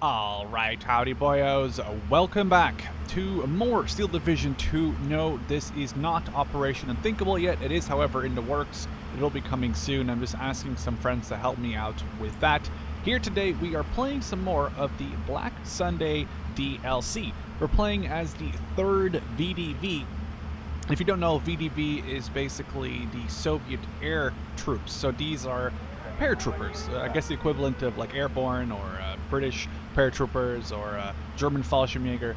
Alright, howdy boyos, welcome back to more Steel Division 2. No, this is not Operation Unthinkable yet. It is, however, in the works. It'll be coming soon. I'm just asking some friends to help me out with that. Here today, we are playing some more of the Black Sunday DLC. We're playing as the 3rd VDV. If you don't know, VDV is basically the Soviet air troops. So these are paratroopers, I guess the equivalent of like airborne or British paratroopers or German Fallschirmjäger.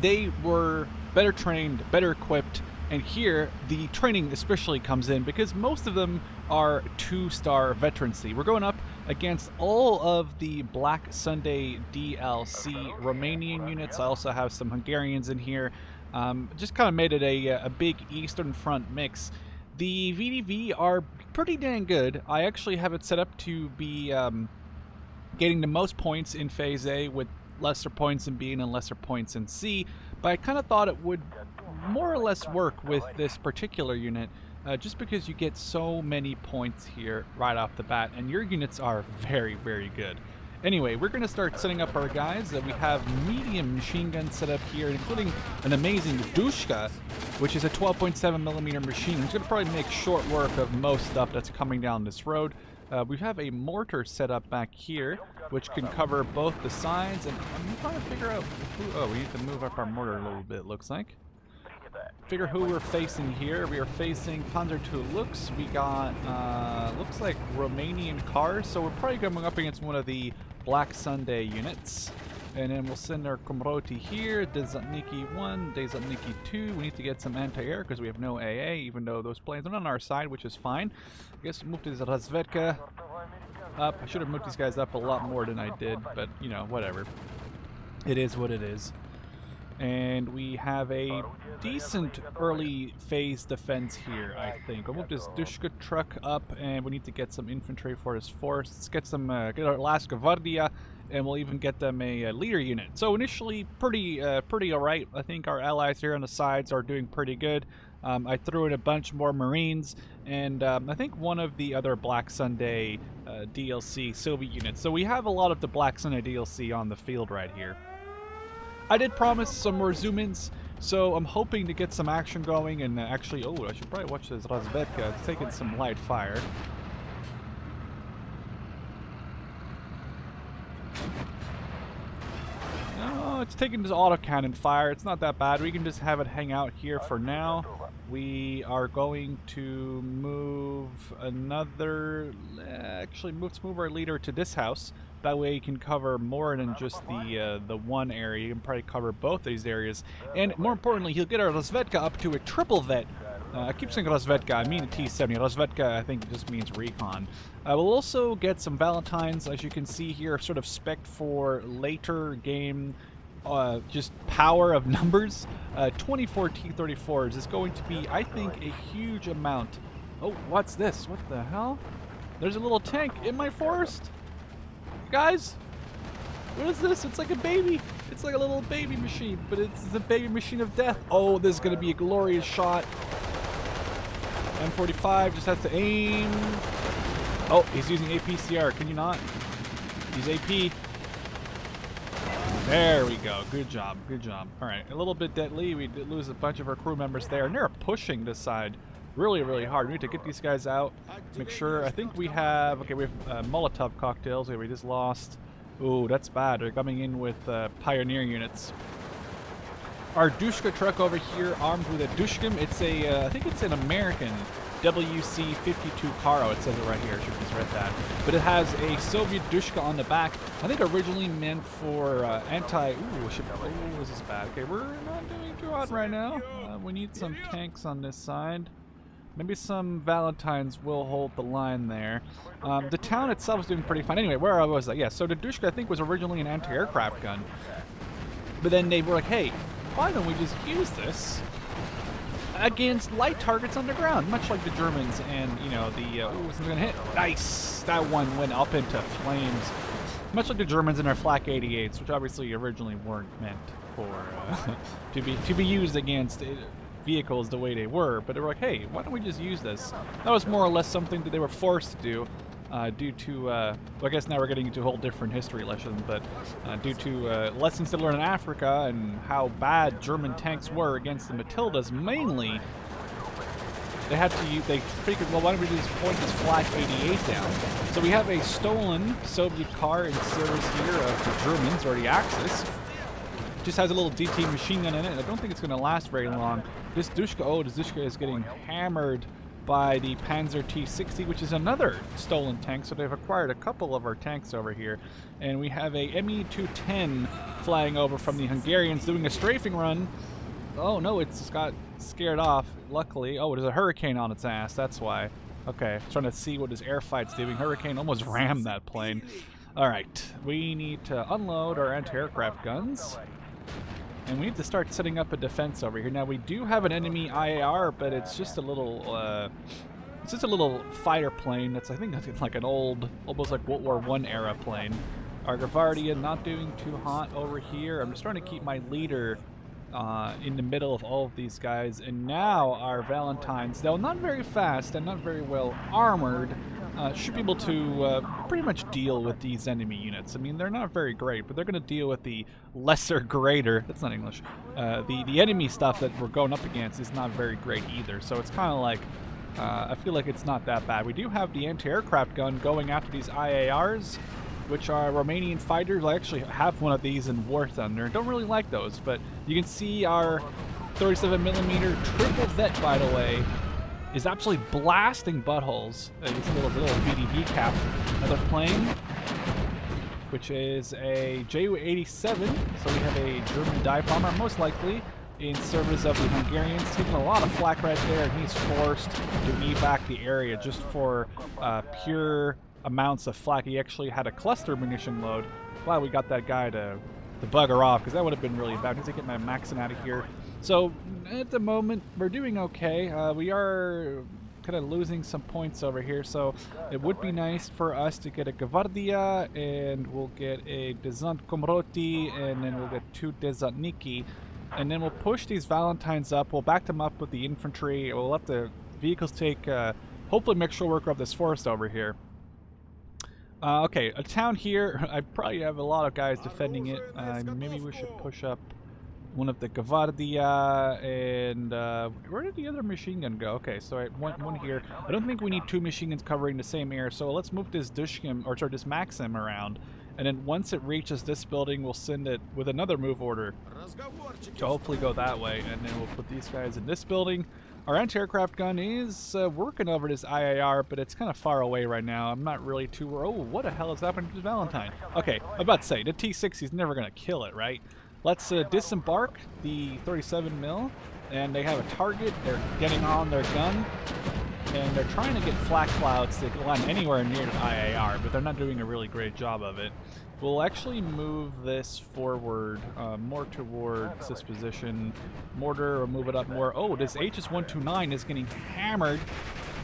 They were better trained, better equipped, and here the training especially comes in because most of them are 2-star veterancy. We're going up against all of the Black Sunday DLC Romanian units. I also have some Hungarians in here. Just kind of made it a big Eastern Front mix. The VDV are pretty dang good. I actually have it set up to be getting the most points in Phase A with lesser points in B and lesser points in C, but I kind of thought it would more or less work with this particular unit just because you get so many points here right off the bat, and your units are very, very good. Anyway, we're going to start setting up our guys. We have medium machine guns set up here, including an amazing Dushka, which is a 12.7mm machine. It's going to probably make short work of most stuff that's coming down this road. We have a mortar set up back here, which can cover both the sides, and I'm trying to figure out who... Oh, we need to move up our mortar a little bit, looks like. Figure who we're facing here. We are facing Panzer II Lux. We got, looks like Romanian cars, so we're probably coming up against one of the Black Sunday units. And then we'll send our Komroti here, Dezatniki 1, Dezatniki 2. We need to get some anti-air because we have no AA, even though those planes are on our side, which is fine. I guess we'll move this Razvedka up. I should have moved these guys up a lot more than I did, but, you know, whatever. It is what it is. And we have a decent early phase defense here, I think. I'll move this Dushka truck up, and we need to get some infantry for this force. Let's get some, get our last Gvardia, and we'll even get them a leader unit. So initially, pretty alright. I think our allies here on the sides are doing pretty good. I threw in a bunch more Marines, and I think one of the other Black Sunday DLC Soviet units. So we have a lot of the Black Sunday DLC on the field right here. I did promise some more zoom-ins, so I'm hoping to get some action going, and actually, oh, I should probably watch this Razvedka. It's taking some light fire. No, it's taking this autocannon fire. It's not that bad. We can just have it hang out here for now. We are going to move another... Actually, let's move our leader to this house. That way you can cover more than just the one area. You can probably cover both these areas. And more importantly, he'll get our Razvedka up to a triple vet. I keep saying Razvedka, I mean a T-70. Razvedka, I think, just means recon. We'll also get some Valentines, as you can see here, sort of spec'd for later game, just power of numbers. 24 T-34s is going to be, I think, a huge amount. Oh, what's this? What the hell? There's a little tank in my forest? Guys, what is this? It's like a baby. It's like a little baby machine, but it's the baby machine of death. Oh, this is going to be a glorious shot. M45 just has to aim. Oh, he's using APCR. Can you not? Use AP. There we go. Good job. Good job. All right. A little bit deadly. We did lose a bunch of our crew members there, and they're pushing this side really, really hard. We need to get these guys out. Make sure. I think we have... Okay, we have Molotov cocktails. Okay, we just lost. Ooh, that's bad. They're coming in with Pioneer units. Our Dushka truck over here, armed with a Dushkim. It's a... I think it's an American WC-52 Karo. It says it right here. I should have just read that. But it has a Soviet Dushka on the back. I think originally meant for anti... Ooh, this is bad. Okay, we're not doing too hot right now. We need some tanks on this side. Maybe some Valentines will hold the line there. The town itself is doing pretty fine. Anyway, where was I? Yeah, so the Dushka, I think, was originally an anti-aircraft gun. But then they were like, hey, why don't we just use this against light targets on the ground? Much like the Germans and, you know, the... oh, is it going to hit? Nice! That one went up into flames. Much like the Germans and their Flak 88s, which obviously originally weren't meant for... to be used against... vehicles the way they were, but they were like, hey, why don't we just use this? That was more or less something that they were forced to do. due to, well, I guess now we're getting into a whole different history lesson, but due to lessons to learn in Africa and how bad German tanks were against the Matildas, mainly, they had to use, they figured, well, why don't we just point this Flak 88 down? So we have a stolen Soviet car in service here of the Germans, or the Axis. Just has a little DT machine gun in it. I don't think it's going to last very long. This Dushka is getting hammered by the Panzer T-60, which is another stolen tank. So they've acquired a couple of our tanks over here. And we have a ME-210 flying over from the Hungarians doing a strafing run. Oh no, it's got scared off, luckily. Oh, there's a Hurricane on its ass, that's why. Okay, trying to see what his air fight's doing. Hurricane almost rammed that plane. Alright, we need to unload our anti-aircraft guns. And we need to start setting up a defense over here. Now, we do have an enemy IAR, but it's just a little, fighter plane. That's, I think that's like an old, almost like World War I era plane. Our Gavardia not doing too hot over here. I'm just trying to keep my leader in the middle of all of these guys. And now our Valentines, though not very fast and not very well armored, should be able to pretty much deal with these enemy units. I mean, they're not very great, but they're going to deal with the lesser greater, that's not English, the enemy stuff that we're going up against is not very great either. So it's kind of like, I feel like it's not that bad. We do have the anti-aircraft gun going after these IARs, which are Romanian fighters. I actually have one of these in War Thunder. Don't really like those, but you can see our 37mm triple vet, by the way, is absolutely blasting buttholes. It's a little VDV cap. Another plane, which is a Ju-87. So we have a German dive bomber, most likely in service of the Hungarians, taking a lot of flak right there, and he's forced to evac the area just for pure amounts of flak. He actually had a cluster munition load. Glad we got that guy to bugger off, because that would have been really bad. I need to get my Maxim out of here. So at the moment we're doing okay. We are kind of losing some points over here, so it would be nice for us to get a Gavardia, and we'll get a Desant Komroti, and then we'll get 2 Desantniki, and then we'll push these Valentines up. We'll back them up with the infantry. We'll let the vehicles take hopefully make short work of this forest over here. Okay, a town here. I probably have a lot of guys defending it. Maybe we should push up one of the Gavardia, and where did the other machine gun go? Okay, so I want one here. I don't think we need 2 machine guns covering the same area, so let's move this this Maxim around, and then once it reaches this building, we'll send it with another move order to hopefully go that way, and then we'll put these guys in this building. Our anti-aircraft gun is working over this IAR, but it's kind of far away right now. I'm not really too... Oh, what the hell is happening to this Valentine? Okay, I'm about to say, the T-60 is never going to kill it, right? Let's disembark the 37mm, and they have a target. They're getting on their gun, and they're trying to get flak clouds to land anywhere near the IAR, but they're not doing a really great job of it. We'll actually move this forward more towards this position. Mortar, or move it up more. Oh, this HS-129 is getting hammered,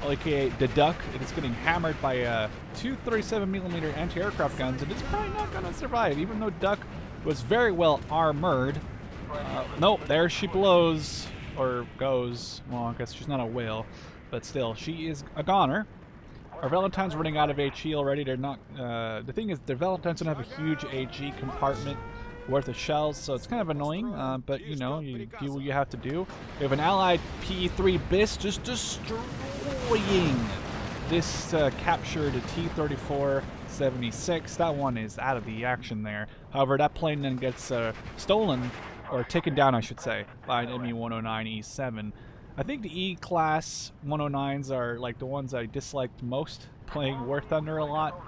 aka the Duck. It is getting hammered by 2 37mm anti-aircraft guns, and it's probably not going to survive, even though Duck was very well armored. Nope, there she blows, or goes. Well, I guess she's not a whale, but still, she is a goner. Our Valentine's running out of HE already. They're not, the thing is, the Valentine's don't have a huge AG compartment worth of shells, so it's kind of annoying, but you know, you do what you have to do. We have an allied P-3 BIS just destroying this captured T-34 76. That one is out of the action there. However, that plane then gets stolen, or taken down, I should say, by an ME-109E7. I think the E-class 109s are like the ones I disliked most, playing War Thunder a lot.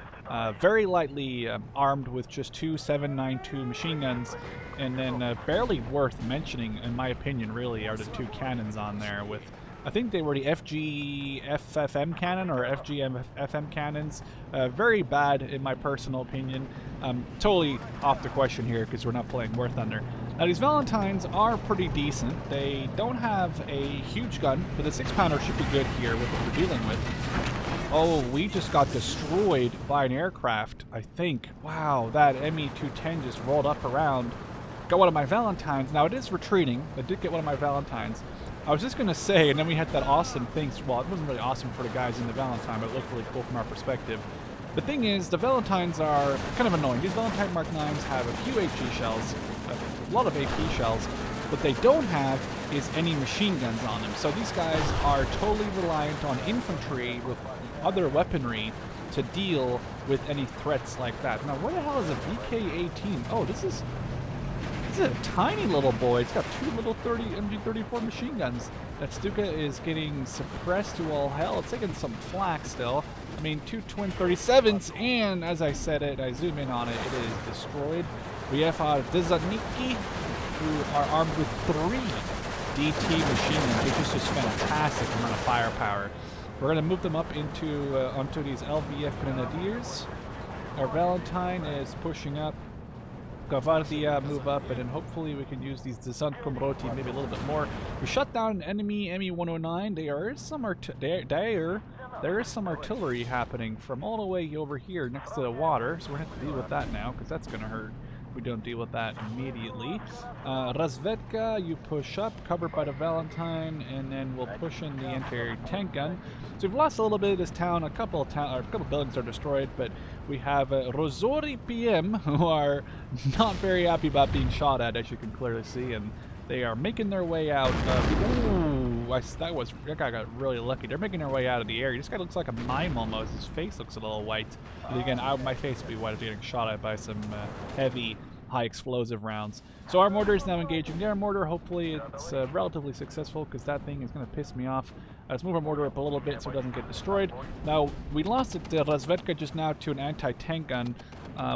Very lightly armed with just 2 7.92 machine guns, and then barely worth mentioning, in my opinion, really, are the 2 cannons on there with... I think they were the FGFFM cannon or FGFM cannons. Very bad in my personal opinion. Totally off the question here because we're not playing War Thunder. Now these Valentines are pretty decent. They don't have a huge gun, but the 6-pounder should be good here with what we're dealing with. Oh, we just got destroyed by an aircraft, I think. Wow, that ME-210 just rolled up around. Got one of my Valentines. Now it is retreating. I did get one of my Valentines. I was just going to say, and then we had that awesome thing. Well, it wasn't really awesome for the guys in the Valentine, but it looked really cool from our perspective. The thing is, the Valentines are kind of annoying. These Valentine Mark 9s have a few HE shells, a lot of AP shells. What they don't have is any machine guns on them. So these guys are totally reliant on infantry with other weaponry to deal with any threats like that. Now, where the hell is a VK-18? Oh, this is a tiny little boy. It's got two little MG-34 machine guns. That Stuka is getting suppressed to all hell. It's taking some flak still. I mean, two twin 37s, and as I said it, I zoom in on it, it is destroyed. We have our Dezadniki, who are armed with 3 DT machine guns, which is just fantastic amount of firepower. We're going to move them up into onto these LVF Grenadiers. Our Valentine is pushing up. Gavardia move up, and then hopefully we can use these Desant Komroti maybe a little bit more. We shut down an enemy ME-109. There is some artillery happening from all the way over here next to the water, so we're going to have to deal with that now, because that's going to hurt if we don't deal with that immediately. Razvedka, you push up, covered by the Valentine, and then we'll push in the anti-tank gun. So we've lost a little bit of this town. A couple buildings are destroyed, but we have Rosori PM, who are not very happy about being shot at, as you can clearly see, and they are making their way out. That guy got really lucky. They're making their way out of the area. This guy looks like a mime almost. His face looks a little white. But again, my face would be white if getting shot at by some heavy, high explosive rounds. So our mortar is now engaging their mortar. Hopefully it's relatively successful, because that thing is going to piss me off. Let's move our mortar up a little bit so it doesn't get destroyed. Now, we lost it to Razvedka just now to an anti-tank gun.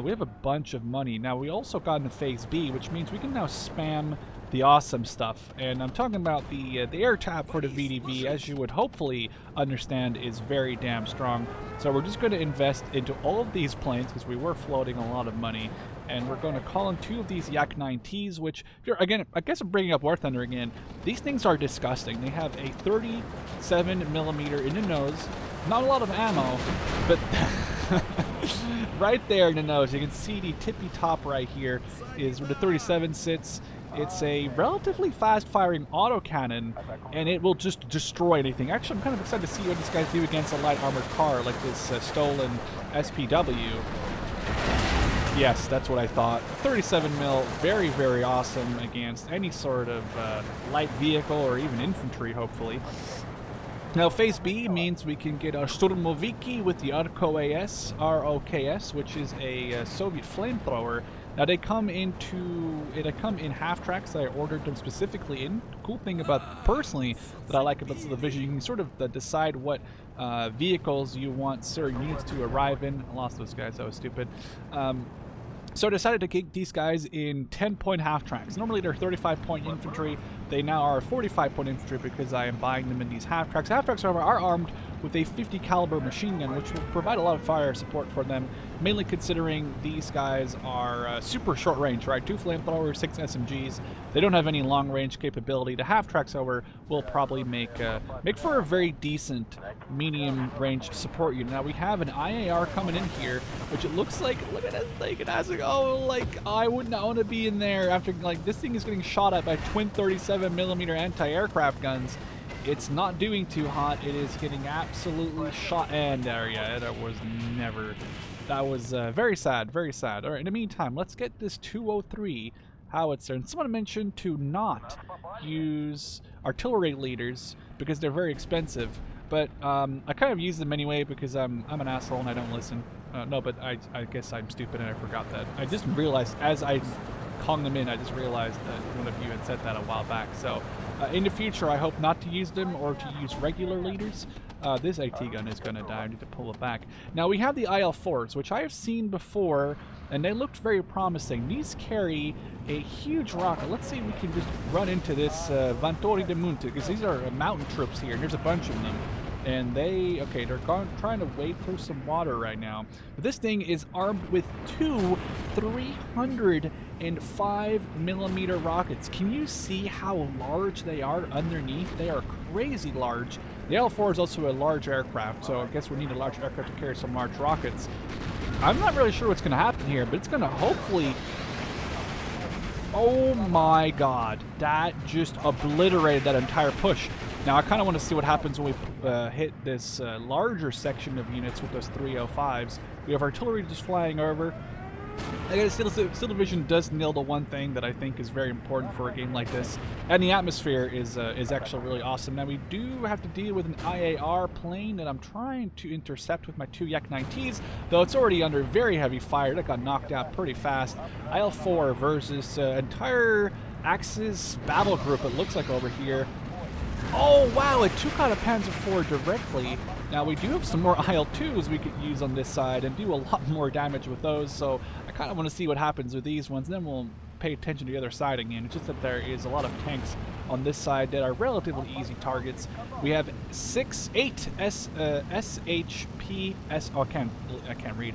We have a bunch of money. Now, we also got into Phase B, which means we can now spam the awesome stuff. And I'm talking about the air tap for the VDV, as you would hopefully understand, is very damn strong. So we're just going to invest into all of these planes, because we were floating a lot of money. And we're going to call in 2 of these Yak-9Ts, which, again, I guess I'm bringing up War Thunder again. These things are disgusting. They have a 37mm in the nose. Not a lot of ammo, but right there in the nose, you can see the tippy top right here is where the 37 sits. It's a relatively fast-firing autocannon, and it will just destroy anything. Actually, I'm kind of excited to see what these guys do against a light armored car like this stolen SPW. Yes, that's what I thought. 37mm, very, very awesome against any sort of light vehicle or even infantry, hopefully. Now, Phase B means we can get our Sturmoviki with the ROKS, which is a Soviet flamethrower. Now, they come in half-tracks. I ordered them specifically in. The cool thing about, personally, that I like about the division, you can sort of decide what vehicles you want certain units to arrive in. I lost those guys, that was stupid. So I decided to get these guys in 10-point half-tracks. Normally they're 35-point infantry. They now are 45-point infantry because I am buying them in these half-tracks. Half-tracks, however, are armed with a 50 caliber machine gun, which will provide a lot of fire support for them, mainly considering these guys are super short range, right? 2 flamethrowers, 6 SMGs. They don't have any long range capability. The half-tracks, however, will probably make for a very decent medium range support unit. Now we have an IAR coming in here, which it looks like, look at this thing, it has like, oh, like, I would not want to be in there after, like, this thing is getting shot at by twin 37mm anti-aircraft guns. It's not doing too hot. It is getting absolutely shot. And there, yeah, that was very sad, very sad. All right, in the meantime, let's get this 203 howitzer. And someone mentioned to not use artillery leaders because they're very expensive. But I kind of use them anyway because I'm an asshole and I don't listen. No, but I guess I'm stupid and I forgot that. I just realized as I hung them in, I just realized that one of you had said that a while back. So in the future, I hope not to use them or to use regular leaders. This AT gun is going to die. I need to pull it back. Now, we have the IL-4s, which I have seen before, and they looked very promising. These carry a huge rocket. Let's see if we can just run into this Vantori de Munte, because these are mountain troops here, and there's a bunch of them. And they're trying to wade through some water right now. But this thing is armed with 2 305mm rockets. Can you see how large they are underneath? They are crazy large. The L4 is also a large aircraft, so I guess we need a large aircraft to carry some large rockets. I'm not really sure what's going to happen here, but it's going to hopefully... Oh my god, that just obliterated that entire push. Now, I kind of want to see what happens when we hit this larger section of units with those 305s. We have artillery just flying over. I guess Steel Division does nail the one thing that I think is very important for a game like this, and the atmosphere is actually really awesome. Now, we do have to deal with an IAR plane that I'm trying to intercept with my 2 Yak-9Ts, though it's already under very heavy fire. That got knocked out pretty fast. IL-4 versus entire Axis battle group, it looks like, over here. Oh, wow, it took out a Panzer IV directly. Now, we do have some more IL-2s we could use on this side and do a lot more damage with those, so I kind of want to see what happens with these ones, then we'll pay attention to the other side again. It's just that there is a lot of tanks on this side that are relatively easy targets. We have 8 SHPS, oh, I can't read.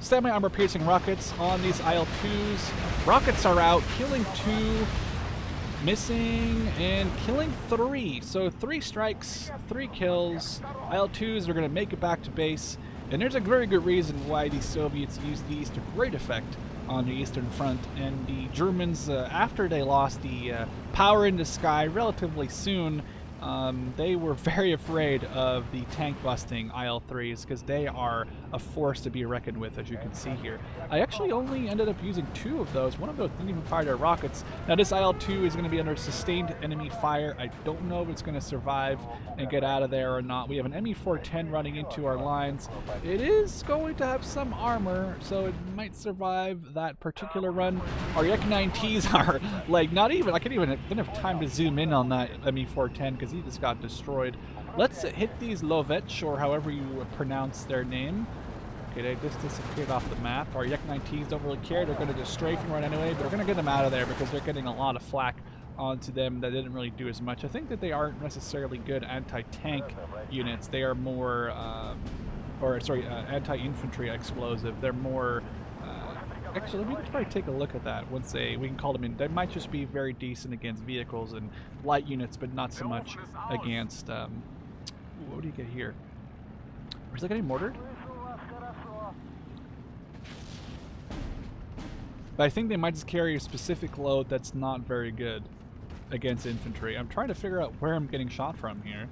Semi-armor piercing rockets on these IL-2s. Rockets are out, killing 2, missing, and killing 3. So 3 strikes, 3 kills. IL-2s are going to make it back to base. And there's a very good reason why the Soviets used these to great effect on the Eastern Front. And the Germans, after they lost the power in the sky relatively soon, they were very afraid of the tank-busting IL-3s because they are a force to be reckoned with, as you can see here. I actually only ended up using 2 of those. One of those didn't even fire their rockets. Now, this IL-2 is going to be under sustained enemy fire. I don't know if it's going to survive and get out of there or not. We have an ME-410 running into our lines. It is going to have some armor, so it might survive that particular run. Our Yak-9Ts are, like, not even, I didn't have time to zoom in on that ME-410 because he just got destroyed. Let's hit these Lovech, or however you pronounce their name. Okay, they just disappeared off the map. Our Yak-9Ts don't really care. They're going to just strafe and run anyway, but we're going to get them out of there because they're getting a lot of flack onto them that didn't really do as much. I think that they aren't necessarily good anti-tank units. They are more, anti-infantry explosive. They're more... Actually, let me probably take a look at that once we can call them in. They might just be very decent against vehicles and light units, but not so much against... what do you get here? Is that getting mortared? But I think they might just carry a specific load that's not very good against infantry. I'm trying to figure out where I'm getting shot from here.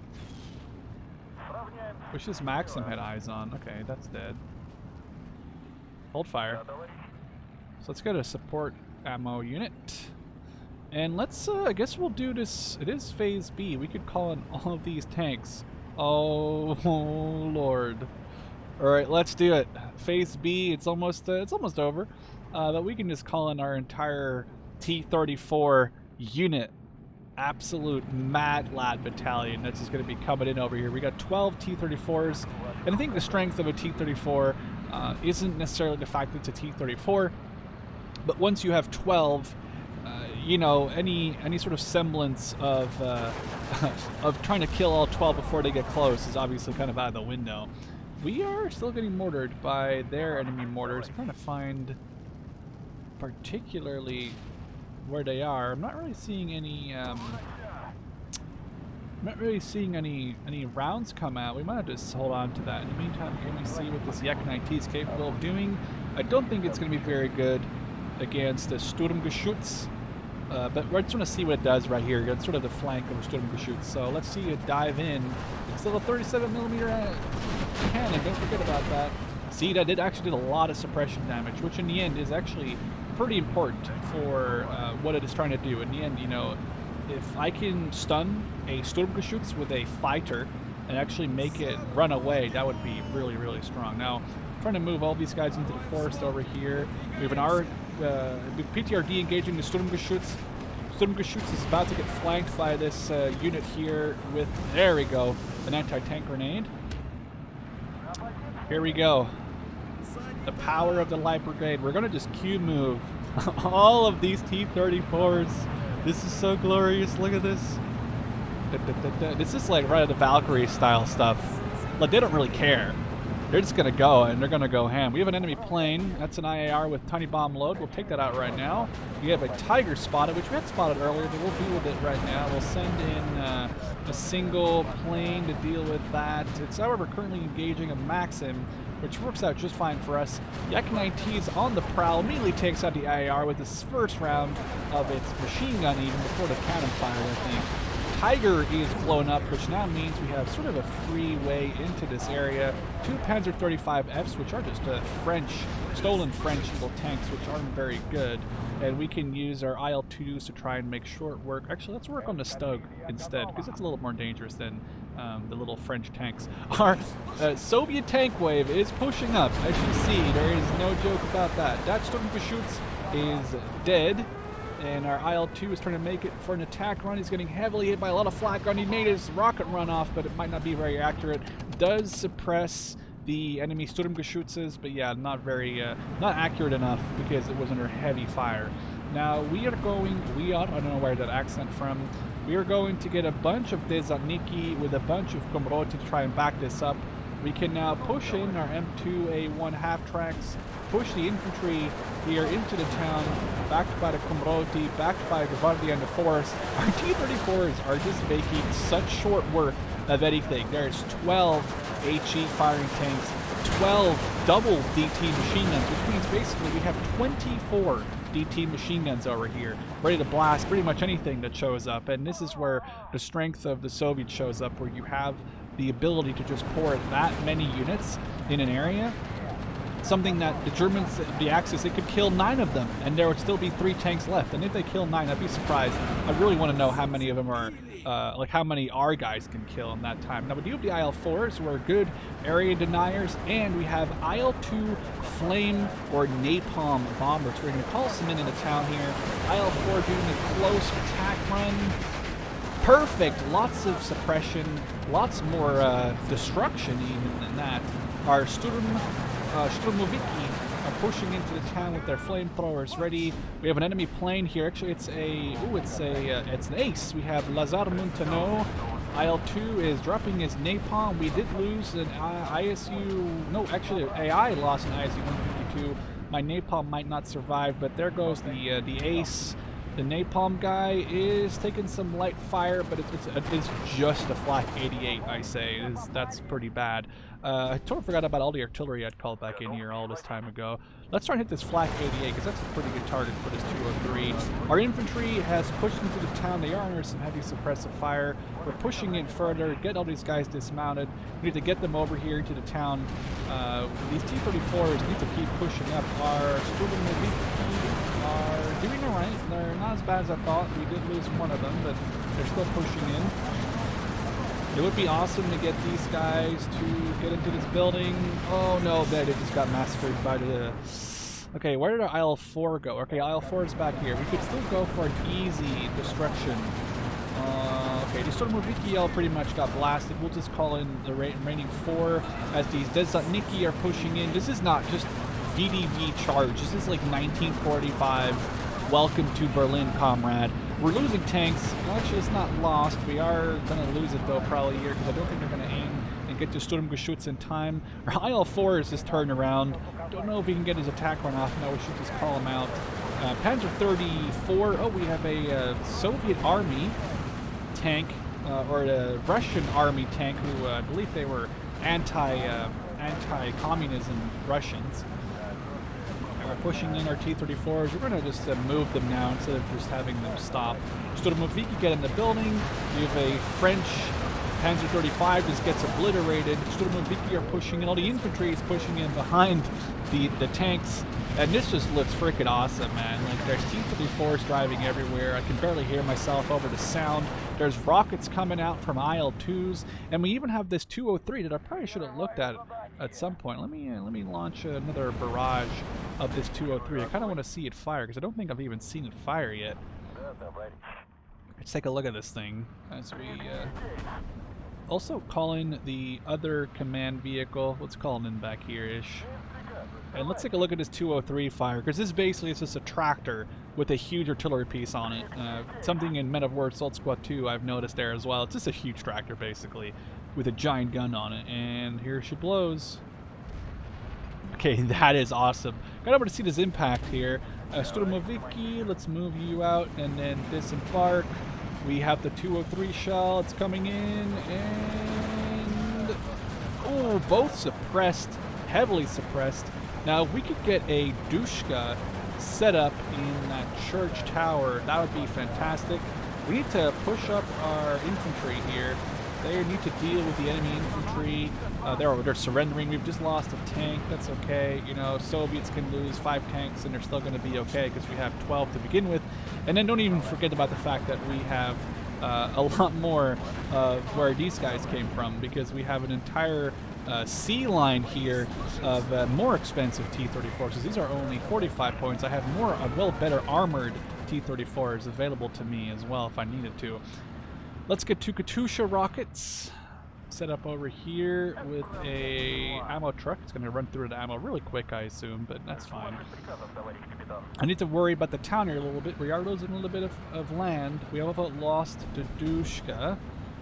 Which this Maxim had eyes on. Okay, that's dead. Hold fire. So let's get a support ammo unit. And let's, I guess we'll do this. It is Phase B. We could call in all of these tanks. Oh, Lord. Alright, let's do it. Phase B, it's almost over. But we can just call in our entire T-34 unit. Absolute mad lad battalion that's just going to be coming in over here. We got 12 T-34s, and I think the strength of a T-34 isn't necessarily the fact that it's a T-34, but once you have 12, you know, any sort of semblance of of trying to kill all 12 before they get close is obviously kind of out of the window. We are still getting mortared by their enemy mortars. I'm trying to find particularly where they are. I'm not really seeing any any rounds come out. We might have to just hold on to that. In the meantime, can we see what this Yak-9T is capable of doing? I don't think it's going to be very good against the Sturmgeschütz, but I just want to see what it does right here. It's sort of the flank of the Sturmgeschütz. So let's see it dive in. It's still a 37mm cannon. Don't forget about that. See, that actually did a lot of suppression damage, which in the end is actually pretty important for what it is trying to do. In the end, you know, if I can stun a Sturmgeschütz with a fighter and actually make it run away, that would be really, really strong. Now, I'm trying to move all these guys into the forest over here. We have with PTRD engaging the Sturmgeschütz. Sturmgeschütz is about to get flanked by this unit here with, there we go, an anti-tank grenade. Here we go. The power of the light brigade. We're going to just Q-move all of these T-34s. This is so glorious. Look at this. This is like right at the Valkyrie style stuff. Like, they don't really care. They're just going to go, and they're going to go ham. We have an enemy plane. That's an IAR with tiny bomb load. We'll take that out right now. We have a Tiger spotted, which we had spotted earlier, but we'll deal with it right now. We'll send in a single plane to deal with that. It's, however, currently engaging a Maxim, which works out just fine for us. Yak-9T is on the prowl, immediately takes out the IAR with his first round of its machine gun even before the cannon fired, I think. Tiger is blown up, which now means we have sort of a free way into this area. 2 Panzer 35Fs, which are just stolen French little tanks, which aren't very good. And we can use our IL-2s to try and make short work. Actually, let's work on the Stug instead, because it's a little more dangerous than the little French tanks. Our Soviet tank wave is pushing up. As you see, there is no joke about that. That Sturmgeschütz is dead. And our IL-2 is trying to make it for an attack run. He's getting heavily hit by a lot of flak gun. He made his rocket run off, but it might not be very accurate. Does suppress the enemy Sturmgeschützes, but yeah, not accurate enough because it was under heavy fire. Now I don't know where that accent from. We are going to get a bunch of Desantniki with a bunch of Komroti to try and back this up. We can now push in our M2A1 half-tracks, push the infantry here into the town, backed by the Komroti, backed by Gvardia and the forest. Our T-34s are just making such short work of anything. There's 12 HE firing tanks, 12 double DT machine guns, which means basically we have 24 DT machine guns over here, ready to blast pretty much anything that shows up. And this is where the strength of the Soviets shows up, where you have the ability to just pour that many units in an area. Something that the Germans, the Axis, they could kill 9 of them, and there would still be 3 tanks left. And if they kill 9, I'd be surprised. I really want to know how many of them are, like how many our guys can kill in that time. Now we do have the IL-4s, who are good area deniers, and we have IL-2 flame or napalm bombers. We're going to call some in the town here. IL-4 doing a close attack run. Perfect, lots of suppression, lots more destruction even than that. Our Sturmoviki are pushing into the town with their flamethrowers ready. We have an enemy plane here. Actually, it's an ace. We have Lazar Montano. IL-2 is dropping his napalm. We did lose an ISU. No, actually, AI lost an ISU 152. My napalm might not survive, but there goes the ace. The napalm guy is taking some light fire, but it's just a flak 88, I say. That's pretty bad. I totally forgot about all the artillery I'd called back in here all this time ago. Let's try and hit this flak 88, because that's a pretty good target for this 203. Our infantry has pushed into the town. They are under some heavy suppressive fire. We're pushing in further, get all these guys dismounted. We need to get them over here to the town. These T-34s need to keep pushing up. Our Sturmoviki are doing alright. They're not as bad as I thought. We did lose one of them, but they're still pushing in. It would be awesome to get these guys to get into this building. Oh no, they just got massacred by the... Okay, where did our IL-4 go? Okay, IL-4 is back here. We could still go for an easy destruction. Okay, the Sturmoviki all pretty much got blasted. We'll just call in the remaining 4 as these Desantniki are pushing in. This is not just VDV charge. This is like 1945. Welcome to Berlin, comrade. We're losing tanks. Actually, it's not lost. We are going to lose it, though, probably here, because I don't think they're going to aim and get to Sturmgeschütz in time. Our IL-4 is just turned around. Don't know if we can get his attack run off. No, we should just call him out. Panzer 34. Oh, we have a Soviet army tank, or a Russian army tank, who I believe they were anti-communism Russians. We're pushing in our T-34s. We're going to just move them now instead of just having them stop. Sturmoviki get in the building. We have a French Panzer 35 just gets obliterated. Sturmoviki are pushing in. All the infantry is pushing in behind the tanks. And this just looks freaking awesome, man. Like, there's T-34s driving everywhere. I can barely hear myself over the sound. There's rockets coming out from IL-2s. And we even have this 203 that I probably should have looked at some point. Let me launch another barrage of this 203. I kind of want to see it fire, because I don't think I've even seen it fire yet. Let's take a look at this thing as we also call in the other command vehicle. Let's call him in back here-ish. And let's take a look at this 203 fire, because this basically is just a tractor with a huge artillery piece on it. Something in Men of War Assault Squad 2 I've noticed there as well. It's just a huge tractor, basically, with a giant gun on it. And here she blows. Okay, that is awesome. Got over to see this impact here. Sturmoviki, let's move you out and then disembark. We have the 203 shell. It's coming in, and... oh, both suppressed, heavily suppressed. Now, if we could get a Dushka set up in that church tower, that would be fantastic. We need to push up our infantry here. They need to deal with the enemy infantry. They're surrendering. We've just lost a tank. That's okay. You know, Soviets can lose 5 tanks and they're still going to be okay because we have 12 to begin with. And then don't even forget about the fact that we have a lot more of where these guys came from, because we have an entire sea line here of more expensive T-34s. So these are only 45 points. I have more, well, better armored T-34s available to me as well if I needed to. Let's get 2 Katyusha rockets set up over here with a ammo truck. It's going to run through the ammo really quick, I assume, but that's fine. I need to worry about the town here a little bit. We are losing a little bit of land. We have lost Dudushka.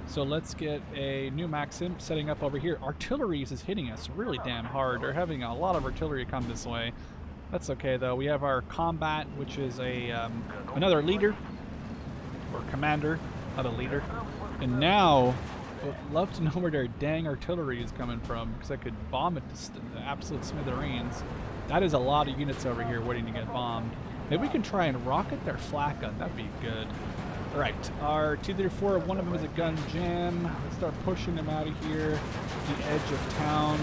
So let's get a new Maxim setting up over here. Artillery is hitting us really damn hard. They're having a lot of artillery come this way. That's okay though. We have our combat, which is a another leader or commander, not a leader. And now I would love to know where their dang artillery is coming from, because I could bomb it to the absolute smithereens. That is a lot of units over here waiting to get bombed. Maybe we can try and rocket their flak gun. That'd be good. Alright, our T-34, one of them is a gun jam. Let's start pushing them out of here, the edge of town,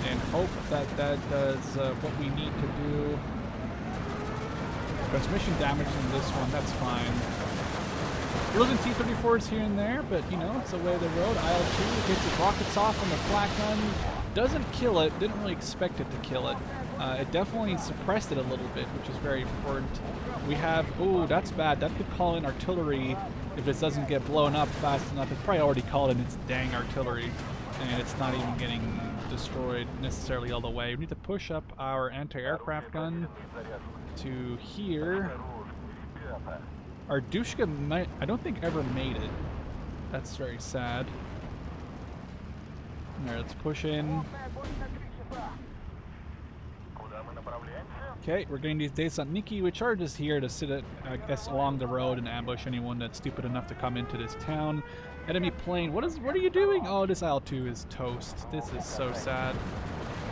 and hope that that does what we need to do. Transmission damage in this one, that's fine. We're losing T-34s here and there, but you know, it's the way of the road. IL-2 gets its rockets off on the flak gun. Doesn't kill it, didn't really expect it to kill it. It definitely suppressed it a little bit, which is very important. We have, ooh, that's bad. That could call in artillery if this doesn't get blown up fast enough. It's probably already called in its dang artillery, and it's not even getting destroyed necessarily all the way. We need to push up our anti-aircraft gun to here. Our Dushka might, I don't think ever made it. That's very sad. Alright, let's push in. Okay, we're getting these Desantniki, which are just here to sit, I guess, along the road and ambush anyone that's stupid enough to come into this town. Enemy plane, what are you doing? Oh, this IL-2 is toast. This is so sad.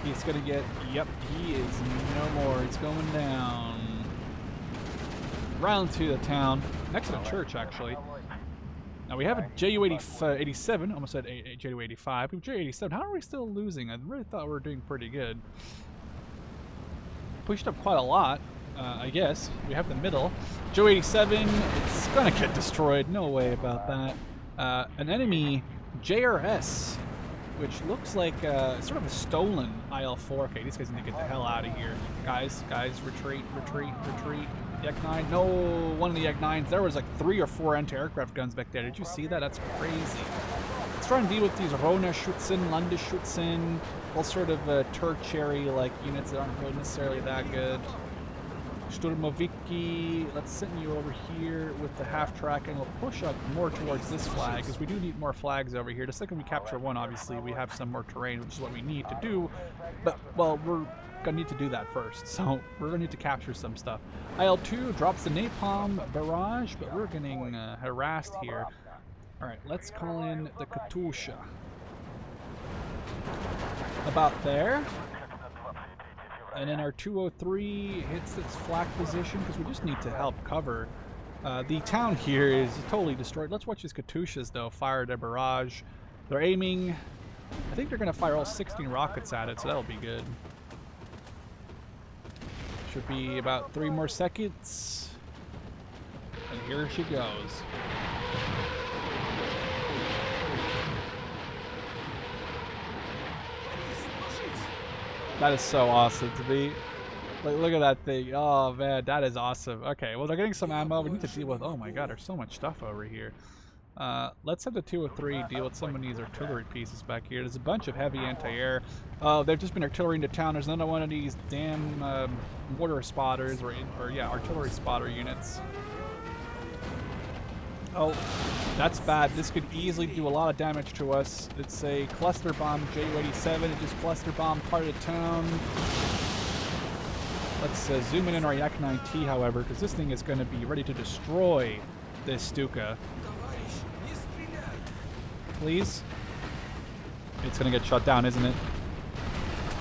He's gonna get, yep, he is no more. It's going down. Round to the town, next to the church, actually. Now we have a Ju-87, almost said a Ju-85. We have Ju-87. How are we still losing? I really thought we were doing pretty good. Pushed up quite a lot, I guess. We have the middle. Ju-87, it's gonna get destroyed. No way about that. An enemy JRS, which looks like sort of a stolen IL-4. Okay, these guys need to get the hell out of here. Guys, retreat, retreat, retreat. The Ek-9, no, one of the Ek-9s. There was like 3 or 4 anti-aircraft guns back there. Did you see that? That's crazy. Let's try and deal with these Rona-Schützen, Landesschützen, all sort of tertiary-like units that aren't really necessarily that good. Sturmoviki, let's send you over here with the half-track, and we'll push up more towards this flag, because we do need more flags over here. The second we capture one, obviously, we have some more terrain, which is what we need to do. But, well, we're gonna need to do that first, so we're gonna need to capture some stuff. IL-2 drops the napalm barrage, but we're getting harassed here. Alright, let's call in the Katyusha. About there. And then our 203 hits its flak position, because we just need to help cover. The town here is totally destroyed. Let's watch these Katyushas, though, fire their barrage. They're aiming. I think they're going to fire all 16 rockets at it, so that'll be good. Should be about 3 more seconds. And here she goes. That is so awesome to be. Look at that thing. Oh man, that is awesome. Okay, well they're getting some ammo. We need to deal with, oh my god, there's so much stuff over here. Let's have the 203 deal with some of these artillery pieces back here. There's a bunch of heavy anti-air. Oh, they've just been artillery into town. There's another one of these damn mortar spotters, or yeah, artillery spotter units. Oh, that's bad. This could easily do a lot of damage to us. It's a cluster bomb Ju-87. It just cluster bombed part of the town. Let's zoom in on our Yak-9T, however, because this thing is going to be ready to destroy this Stuka. Please? It's going to get shut down, isn't it?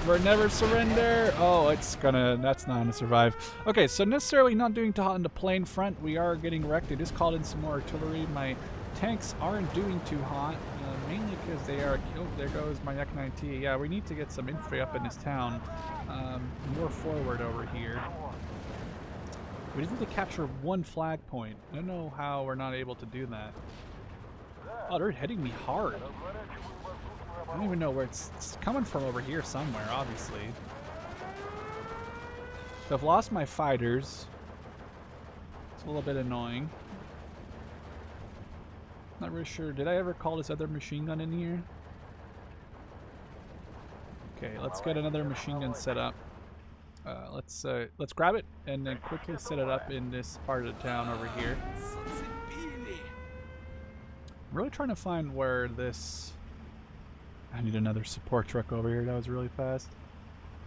Never, never surrender. Oh, it's gonna, that's not gonna survive. Okay, so necessarily not doing too hot on the plain front. We are getting wrecked. They just called in some more artillery. My tanks aren't doing too hot, mainly because they are, oh, there goes my Yak-9T. Yeah, we need to get some infantry up in this town, more forward over here. We just need to capture one flag point. I don't know how we're not able to do that. Oh, they're hitting me hard. I don't even know where it's coming from over here somewhere, obviously. So I've lost my fighters. It's a little bit annoying. Not really sure. Did I ever call this other machine gun in here? Okay, let's get another machine gun set up. Let's grab it and then quickly set it up in this part of the town over here. I'm really trying to find where this... I need another support truck over here. That was really fast.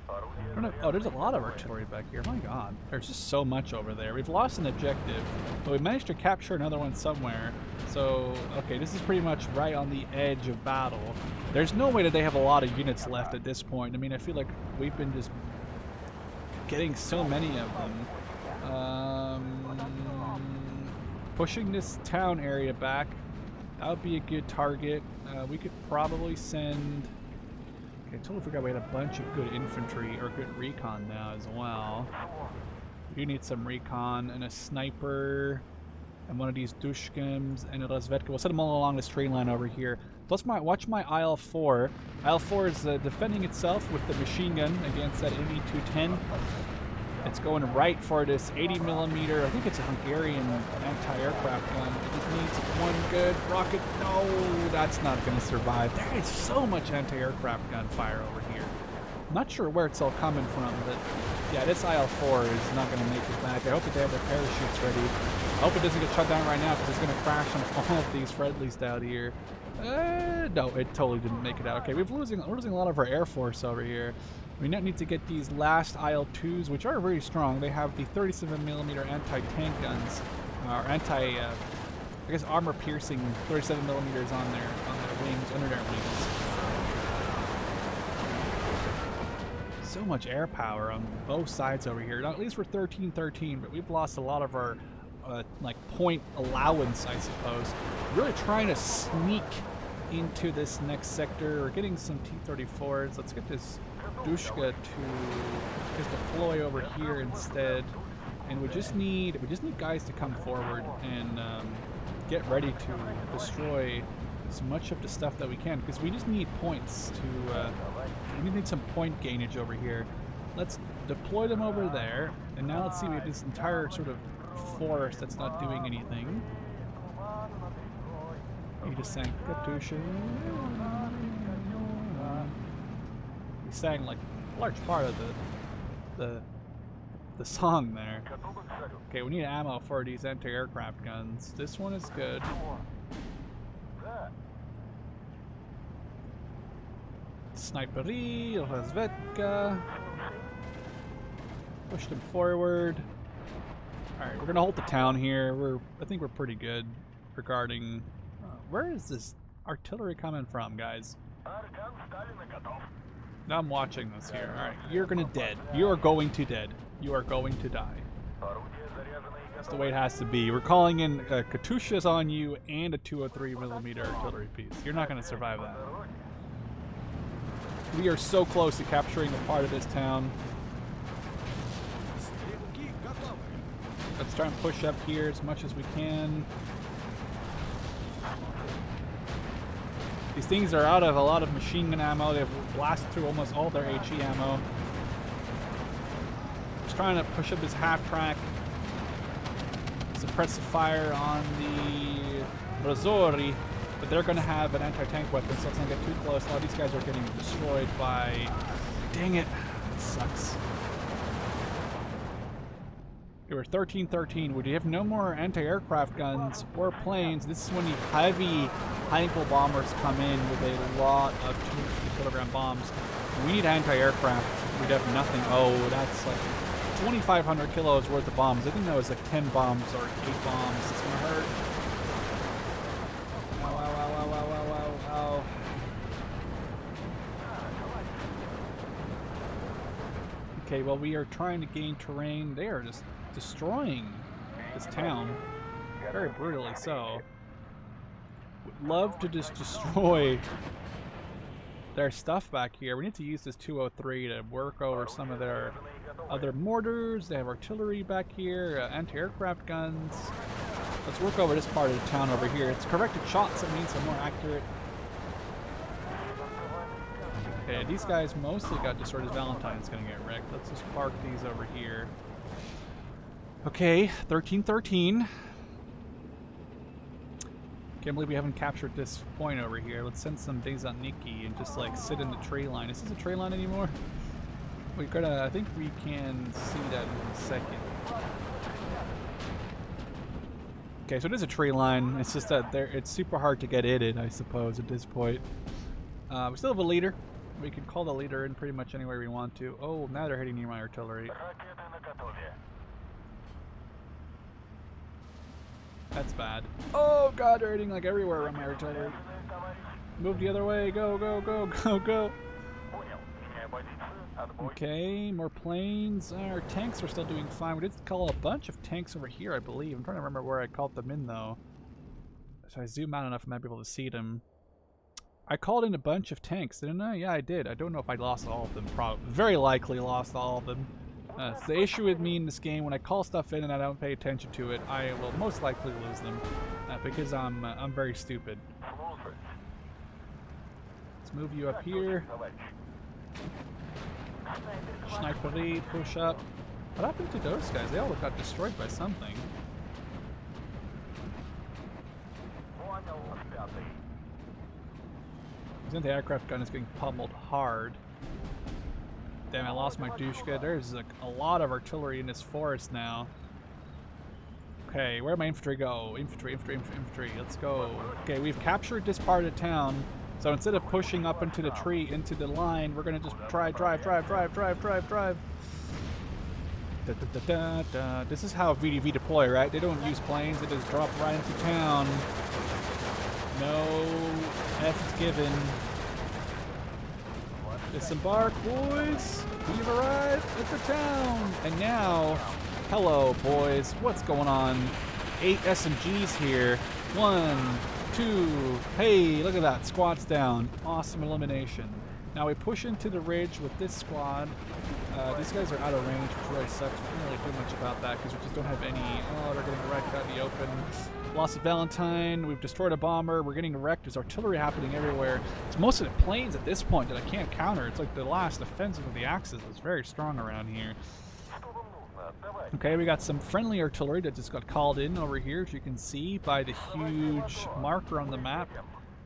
I don't know. Oh, there's a lot of artillery back here. My god. There's just so much over there. We've lost an objective, but we managed to capture another one somewhere. So, okay, this is pretty much right on the edge of battle. There's no way that they have a lot of units left at this point. I mean, I feel like we've been just getting so many of them. Pushing this town area back, that would be a good target. We could probably send... Okay, I totally forgot we had a bunch of good infantry, or good recon now as well. We need some recon and a sniper, and one of these dushkins, and a razvedka. We'll set them all along this train line over here. Plus, watch my IL-4. IL-4 is defending itself with the machine gun against that ME-210. It's going right for this 80mm, I think it's a Hungarian anti-aircraft gun. It just needs one good rocket. No, that's not going to survive. There is so much anti-aircraft gunfire over here. I'm not sure where it's all coming from, but yeah, this IL-4 is not going to make it back. I hope that they have their parachutes ready. I hope it doesn't get shut down right now because it's going to crash on all of these friendlies down here. No, it totally didn't make it out. Okay, we're losing a lot of our air force over here. We now need to get these last IL-2s, which are very strong. They have the 37mm anti-tank guns, or I guess armor-piercing 37mm on their wings, under their wings. So much air power on both sides over here. Now, at least we're 13-13, but we've lost a lot of our like point allowance, I suppose. Really trying to sneak into this next sector. We're getting some T-34s. Let's get this Dushka to just deploy over here instead, and we just need guys to come forward and get ready to destroy as much of the stuff that we can, because we just need points to we need some point gainage over here. Let's deploy them over there, and now let's see, we have this entire sort of forest that's not doing anything. You just sang Katusha. We sang like a large part of the song there. Okay, we need ammo for these anti-aircraft guns. This one is good. Sniperi, razvedka. Push them forward. Alright, we're gonna hold the town here. I think we're pretty good regarding... where is this artillery coming from, guys? Now I'm watching this here. Alright, you're gonna dead. You are going to dead. You are going to die. That's the way it has to be. We're calling in Katyushas on you and a 203mm artillery piece. You're not gonna survive that. We are so close to capturing a part of this town. Let's try and push up here as much as we can. These things are out of a lot of machine gun ammo. They've blasted through almost all their HE ammo. Just trying to push up this half track. Suppress the fire on the Razori, but they're going to have an anti-tank weapon, so let's not get too close. A lot of these guys are getting destroyed by... Dang it. It sucks. Okay, we're 13-13. We have no more anti-aircraft guns or planes. This is when the heavy Heinkel bombers come in with a lot of 250-kilogram bombs. We need anti-aircraft. We'd have nothing. Oh, that's like 2,500 kilos worth of bombs. I think that was like 10 bombs or 8 bombs. It's gonna hurt. Ow, ow, ow, ow, ow, ow, ow, ow. Okay, well, we are trying to gain terrain. They are just destroying this town. Very brutally so. Would love to just destroy their stuff back here. We need to use this 203 to work over some of their other mortars. They have artillery back here, anti-aircraft guns. Let's work over this part of the town over here. It's corrected shots, that means they're more accurate. Okay, these guys mostly got destroyed. As Valentine's gonna get wrecked. Let's just park these over here. Okay, 1313. Can't believe we haven't captured this point over here. Let's send some Dezaniki and just like sit in the tree line. Is this a tree line anymore? We gotta, I think we can see that in a second. Okay, so it is a tree line. It's just that it's super hard to get in, I suppose, at this point. We still have a leader. We can call the leader in pretty much anywhere we want to. Oh, now they're hitting near my artillery. That's bad. Oh god, they're hitting like everywhere around my artillery. Move the other way. Go, go, go, go, go. Okay, more planes. Our tanks are still doing fine. We did call a bunch of tanks over here, I believe. I'm trying to remember where I called them in, though. So I zoom out enough, I might be able to see them. I called in a bunch of tanks, didn't I? Yeah, I did. I don't know if I lost all of them. Probably, very likely lost all of them. It's the issue with me in this game. When I call stuff in and I don't pay attention to it, I will most likely lose them because I'm very stupid. Let's move you up here. Snipery, push up. What happened to those guys? They all got destroyed by something. His anti-aircraft gun is getting pummeled hard. Damn, I lost my Dushka. There's like a lot of artillery in this forest now. Okay, where'd my infantry go? Infantry, infantry, infantry, infantry. Let's go. Okay, we've captured this part of town. So instead of pushing up into the tree, into the line, we're gonna just drive. This is how VDV deploy, right? They don't use planes, they just drop right into town. No F's given. Disembark, boys! We've arrived at the town! And now, hello, boys. What's going on? 8 SMGs here. 1, 2, hey, look at that. Squad's down. Awesome elimination. Now we push into the ridge with this squad. These guys are out of range, which really sucks. We can't really do much about that because we just don't have any. Oh, they're getting wrecked out in the open. Lost a Valentine. We've destroyed a bomber. We're getting wrecked. There's artillery happening everywhere. It's mostly the planes at this point that I can't counter. It's like the last offensive of the Axis is very strong around here. Okay, we got some friendly artillery that just got called in over here, as you can see by the huge marker on the map.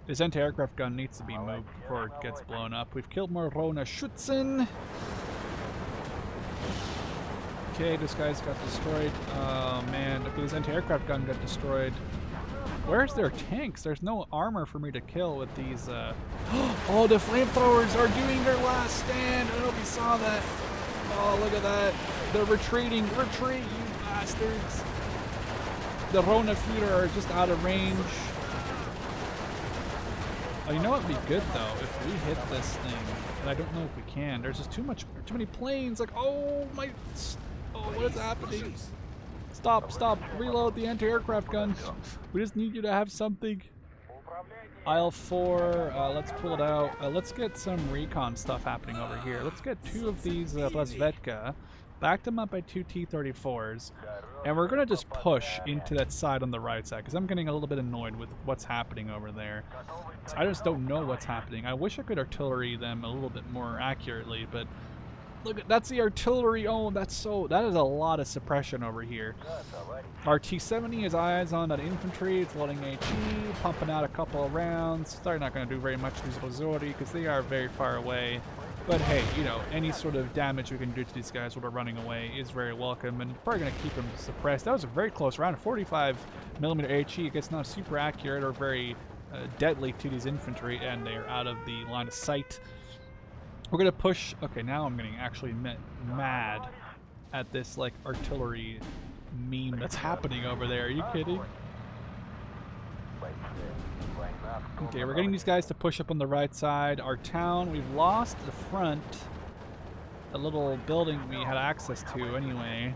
This anti-aircraft gun needs to be moved before it gets blown up. We've killed more Rona Schützen. Okay, this guy's got destroyed. Oh man, okay, this anti-aircraft gun got destroyed. Where's their tanks? There's no armor for me to kill with these. Oh, the flamethrowers are doing their last stand. I don't know if you saw that. Oh, look at that. They're retreating. Retreat, you bastards. The Rona Führer are just out of range. Oh, you know what would be good though? If we hit this thing, and I don't know if we can. There's just too many planes. Like, oh my, oh, what is happening? Stop, stop, reload the anti-aircraft gun. We just need you to have something. Aisle 4, let's pull it out. Let's get some recon stuff happening over here. Let's get 2 of these Razvedka, back them up by 2 T-34s, and we're going to just push into that side on the right side, because I'm getting a little bit annoyed with what's happening over there. So I just don't know what's happening. I wish I could artillery them a little bit more accurately, but look, that's the artillery. Oh, that is a lot of suppression over here. Our T-70 is eyes on that infantry. It's loading HE, pumping out a couple of rounds. They're not going to do very much to these Rosori because they are very far away. But hey, you know, any sort of damage we can do to these guys while they're running away is very welcome, and probably going to keep them suppressed. That was a very close round. 45mm HE. I guess not super accurate or very deadly to these infantry, and they're out of the line of sight. We're gonna push. Okay, now I'm getting actually mad at this like artillery meme that's happening over there. Are you kidding? Okay, we're getting these guys to push up on the right side. Our town, we've lost the front. the little building we had access to anyway.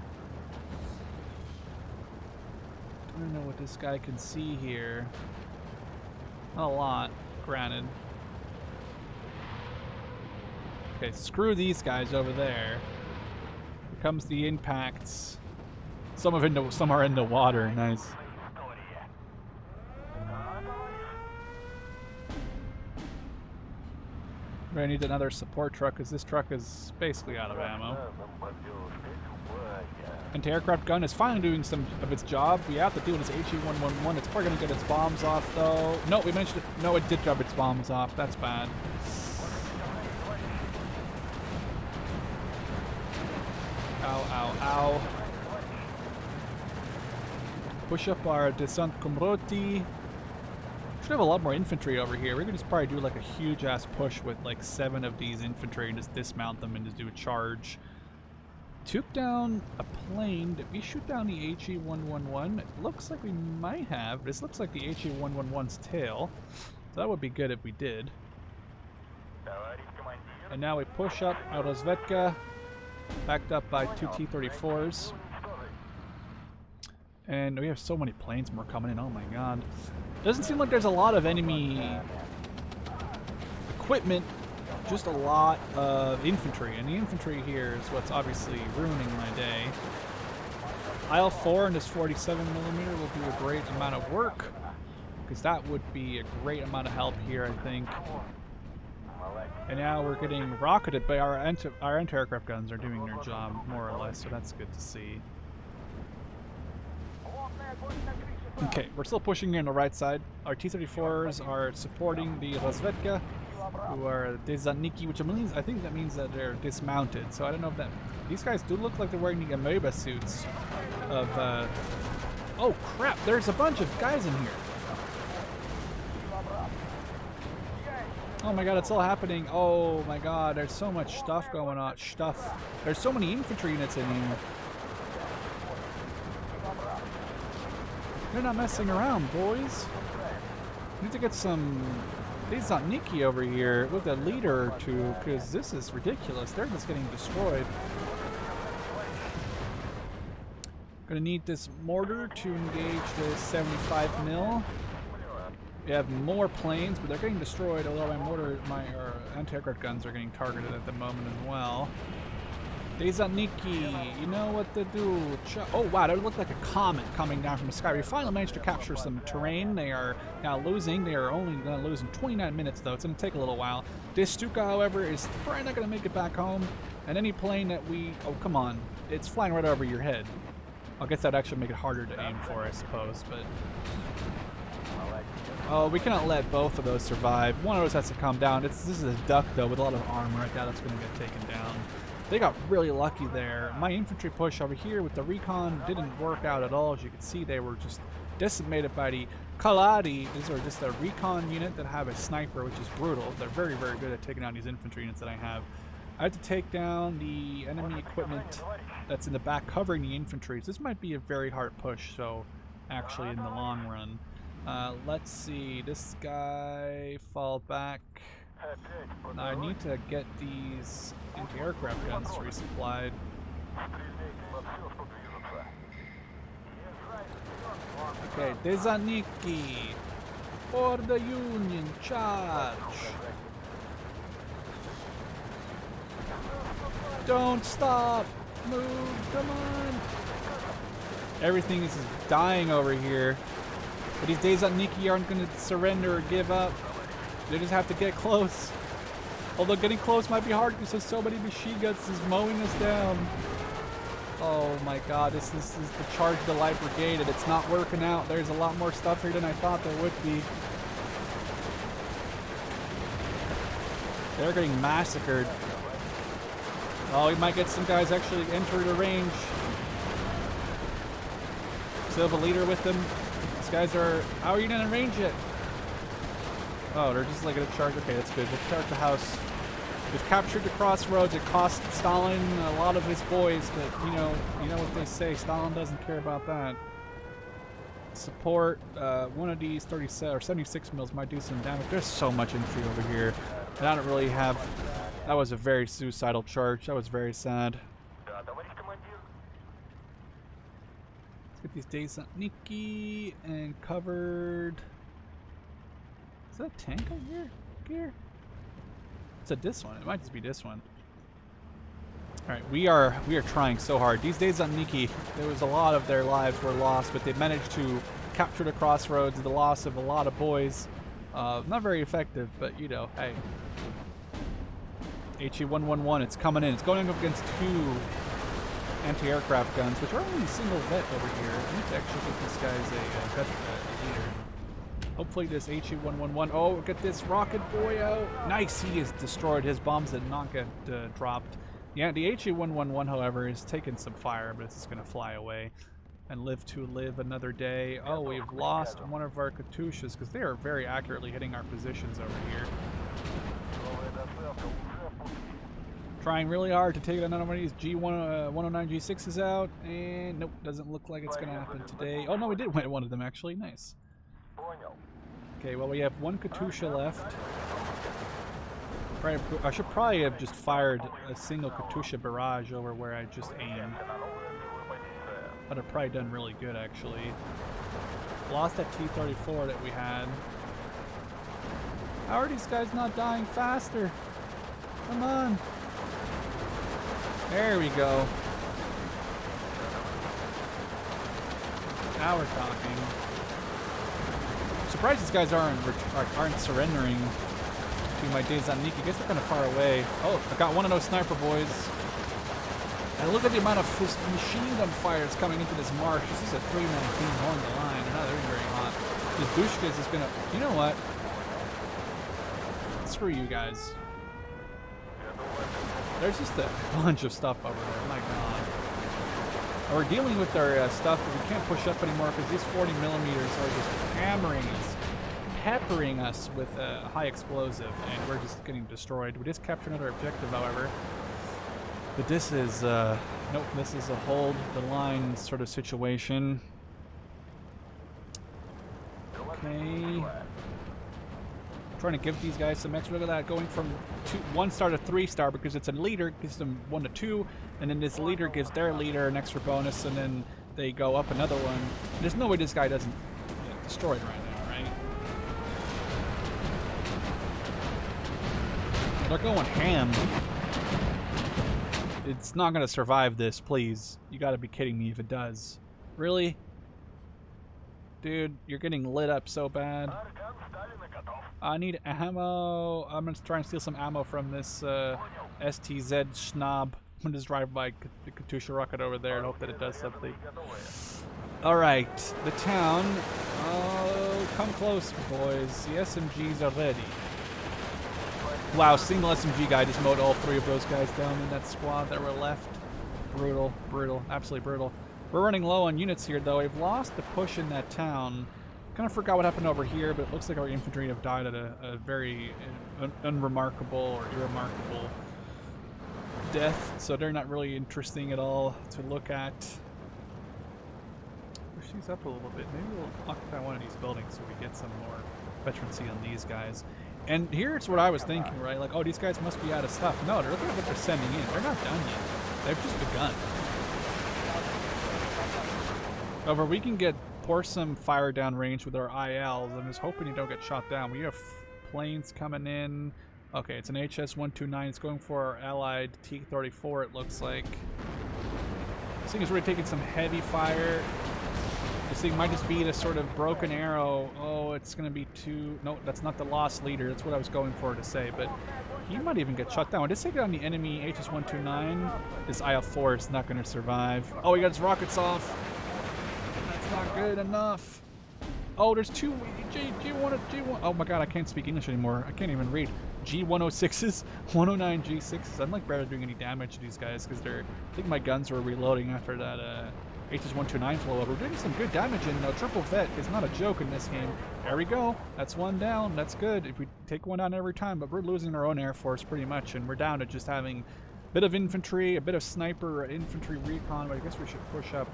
I don't know what this guy can see here. Not a lot, granted. Okay, screw these guys over there. Here comes the impacts. Some are in the water. Nice. We're gonna need another support truck because this truck is basically out of ammo. Anti-aircraft gun is finally doing some of its job. We have to do it as HE-111. It's probably gonna get its bombs off though. No, we mentioned it. No, it did drop its bombs off. That's bad. Ow, ow, ow. Push up our descent Komroti. Should have a lot more infantry over here. We're gonna just probably do like a huge ass push with like 7 of these infantry and just dismount them and just do a charge. Took down a plane. Did we shoot down the HE-111? It looks like we might have. This looks like the HE-111's tail. So that would be good if we did. And now we push up Rozvedka, backed up by 2 T-34s. And we have so many planes more coming in. Oh my god. Doesn't seem like there's a lot of enemy equipment, just a lot of infantry. And the infantry here is what's obviously ruining my day. IL-4 and this 47mm will do a great amount of work, because that would be a great amount of help here, I think. And now we're getting rocketed, but our anti-aircraft guns are doing their job, more or less, so that's good to see. Okay, we're still pushing here on the right side. Our T-34s are supporting the Rozvedka, who are Dezaniki, which means, I think that means that they're dismounted. So I don't know if that... These guys do look like they're wearing the amoeba suits of... Oh crap, there's a bunch of guys in here. Oh my god, it's all happening. Oh my god, there's so much stuff going on. There's so many infantry units in here. They're not messing around, boys. We need to get some Dezaniki over here with a leader or two, because this is ridiculous. They're just getting destroyed. Gonna need this mortar to engage the 75mm. We have more planes, but they're getting destroyed, although my anti-aircraft guns are getting targeted at the moment as well. Dezaniki, you know what to do. Oh wow, that looked like a comet coming down from the sky. We finally managed to capture some terrain. They are now losing. They are only going to lose in 29 minutes though. It's going to take a little while. This Stuka, however, is probably not going to make it back home. And any plane that we... Oh, come on. It's flying right over your head. I guess that'd actually make it harder to aim for, I suppose, but... Oh, we cannot let both of those survive. One of those has to come down. This is a duck, though, with a lot of armor right now that's going to get taken down. They got really lucky there. My infantry push over here with the recon didn't work out at all. As you can see, they were just decimated by the Kaladi. These are just a recon unit that have a sniper, which is brutal. They're very, very good at taking down these infantry units that I have. I have to take down the enemy equipment that's in the back covering the infantry. So this might be a very hard push, so actually in the long run. Let's see. This guy fall back. Now I need to get these anti-aircraft guns resupplied. Okay, Dezaniki for the Union, charge! Don't stop! Move, come on! Everything is dying over here. But these Dezaniki aren't going to surrender or give up. They just have to get close. Although getting close might be hard because there's so many machine guns is mowing us down. Oh my god, this is the charge of the light brigade and it's not working out. There's a lot more stuff here than I thought there would be. They're getting massacred. Oh, we might get some guys actually enter the range. Still have a leader with them. These guys are... How are you gonna range it? Oh, they're just like gonna charge. Okay, that's good. We'll charge the house. We've captured the crossroads. It cost Stalin a lot of his boys, but you know what they say. Stalin doesn't care about that. Support. One of these 37 or 76 mils might do some damage. There's so much infantry over here, and I don't really have That was a very suicidal charge. That was very sad. Let's get these days on Nikki and covered. Is that a tank over here? Here? It's a this one. It might just be this one. Alright, we are trying so hard. These days on Nikki, there was a lot of their lives were lost, but they managed to capture the crossroads, the loss of a lot of boys. Not very effective, but you know, hey. HE-111, it's coming in. It's going up against 2 anti-aircraft guns, which are only single vet over here. I need to actually get this guy's a leader. Hopefully this HE-111, oh, get this rocket boy out. Nice, he has destroyed. His bombs did not get dropped. Yeah, the HE-111, however, is taking some fire, but it's just going to fly away and live to live another day. Oh, we've lost one of our Katyushas because they are very accurately hitting our positions over here. Trying really hard to take another one of these G109 G6s out, and nope, doesn't look like it's going to happen today. Oh no, we did win one of them actually. Nice. Okay, well we have one Katyusha left. I should probably have just fired a single Katyusha barrage over where I just aimed. I'd have probably done really good actually. Lost that T-34 that we had. How are these guys not dying faster? Come on. There we go. Now we're talking. I'm surprised these guys aren't surrendering to my days on Nikki. I guess they're kind of far away. Oh, I got one of those sniper boys. And look at the amount of machine gun fires coming into this marsh. This is a 3-man team on the line. They're not very hot. This Dushkas is gonna. You know what? Screw you guys. There's just a bunch of stuff over there. My God. And we're dealing with our stuff, but we can't push up anymore because these 40 millimeters are just hammering us, peppering us with a high explosive, and we're just getting destroyed. We just captured another objective, however. But this is, nope, this is a hold the line sort of situation. Okay. Trying to give these guys some extra. Look at that, going from 1 star to 3 star because it's a leader, gives them 1 to 2, and then this leader gives their leader an extra bonus, and then they go up another one. There's no way this guy doesn't get destroyed right now, right? They're going ham. It's not gonna survive this, please. You gotta be kidding me if it does. Really? Dude, you're getting lit up so bad. I need ammo. I'm gonna try and steal some ammo from this STZ schnob. I'm gonna just drive by the Katyusha rocket over there and hope that it does something. Alright, the town. Oh, come close, boys. The SMGs are ready. Wow, single SMG guy just mowed all 3 of those guys down in that squad that were left. Brutal, brutal, absolutely brutal. We're running low on units here, though. We've lost the push in that town. Kind of forgot what happened over here, but it looks like our infantry have died at a very unremarkable or irremarkable death, so they're not really interesting at all to look at. Push these up a little bit. Maybe we'll occupy one of these buildings so we get some more veterancy on these guys. And here's what I was thinking, right? Like, oh, these guys must be out of stuff. No, look at what they're sending in. They're not done yet. They've just begun. However, we can pour some fire down range with our ILs. I'm just hoping you don't get shot down. We have planes coming in. Okay, it's an HS-129. It's going for our allied T-34, it looks like. This thing is really taking some heavy fire. This thing might just be the sort of broken arrow. Oh, it's going to be too... No, that's not the lost leader. That's what I was going for to say, but he might even get shot down. Just take it on the enemy HS-129. This IL-4 is not going to survive. Oh, he got his rockets off. That's not good enough. Oh, there's 2 G1. Oh my God, I can't speak English anymore. I can't even read. G106s, 109 G6s. I'm like barely doing any damage to these guys because they're... I think my guns were reloading after that HS-129 flow over. We're doing some good damage in though. Triple vet is not a joke in this game. There we go. That's 1 down. That's good. If we take 1 down every time, but we're losing our own air force pretty much, and we're down to just having a bit of infantry, a bit of sniper infantry recon, but I guess we should push up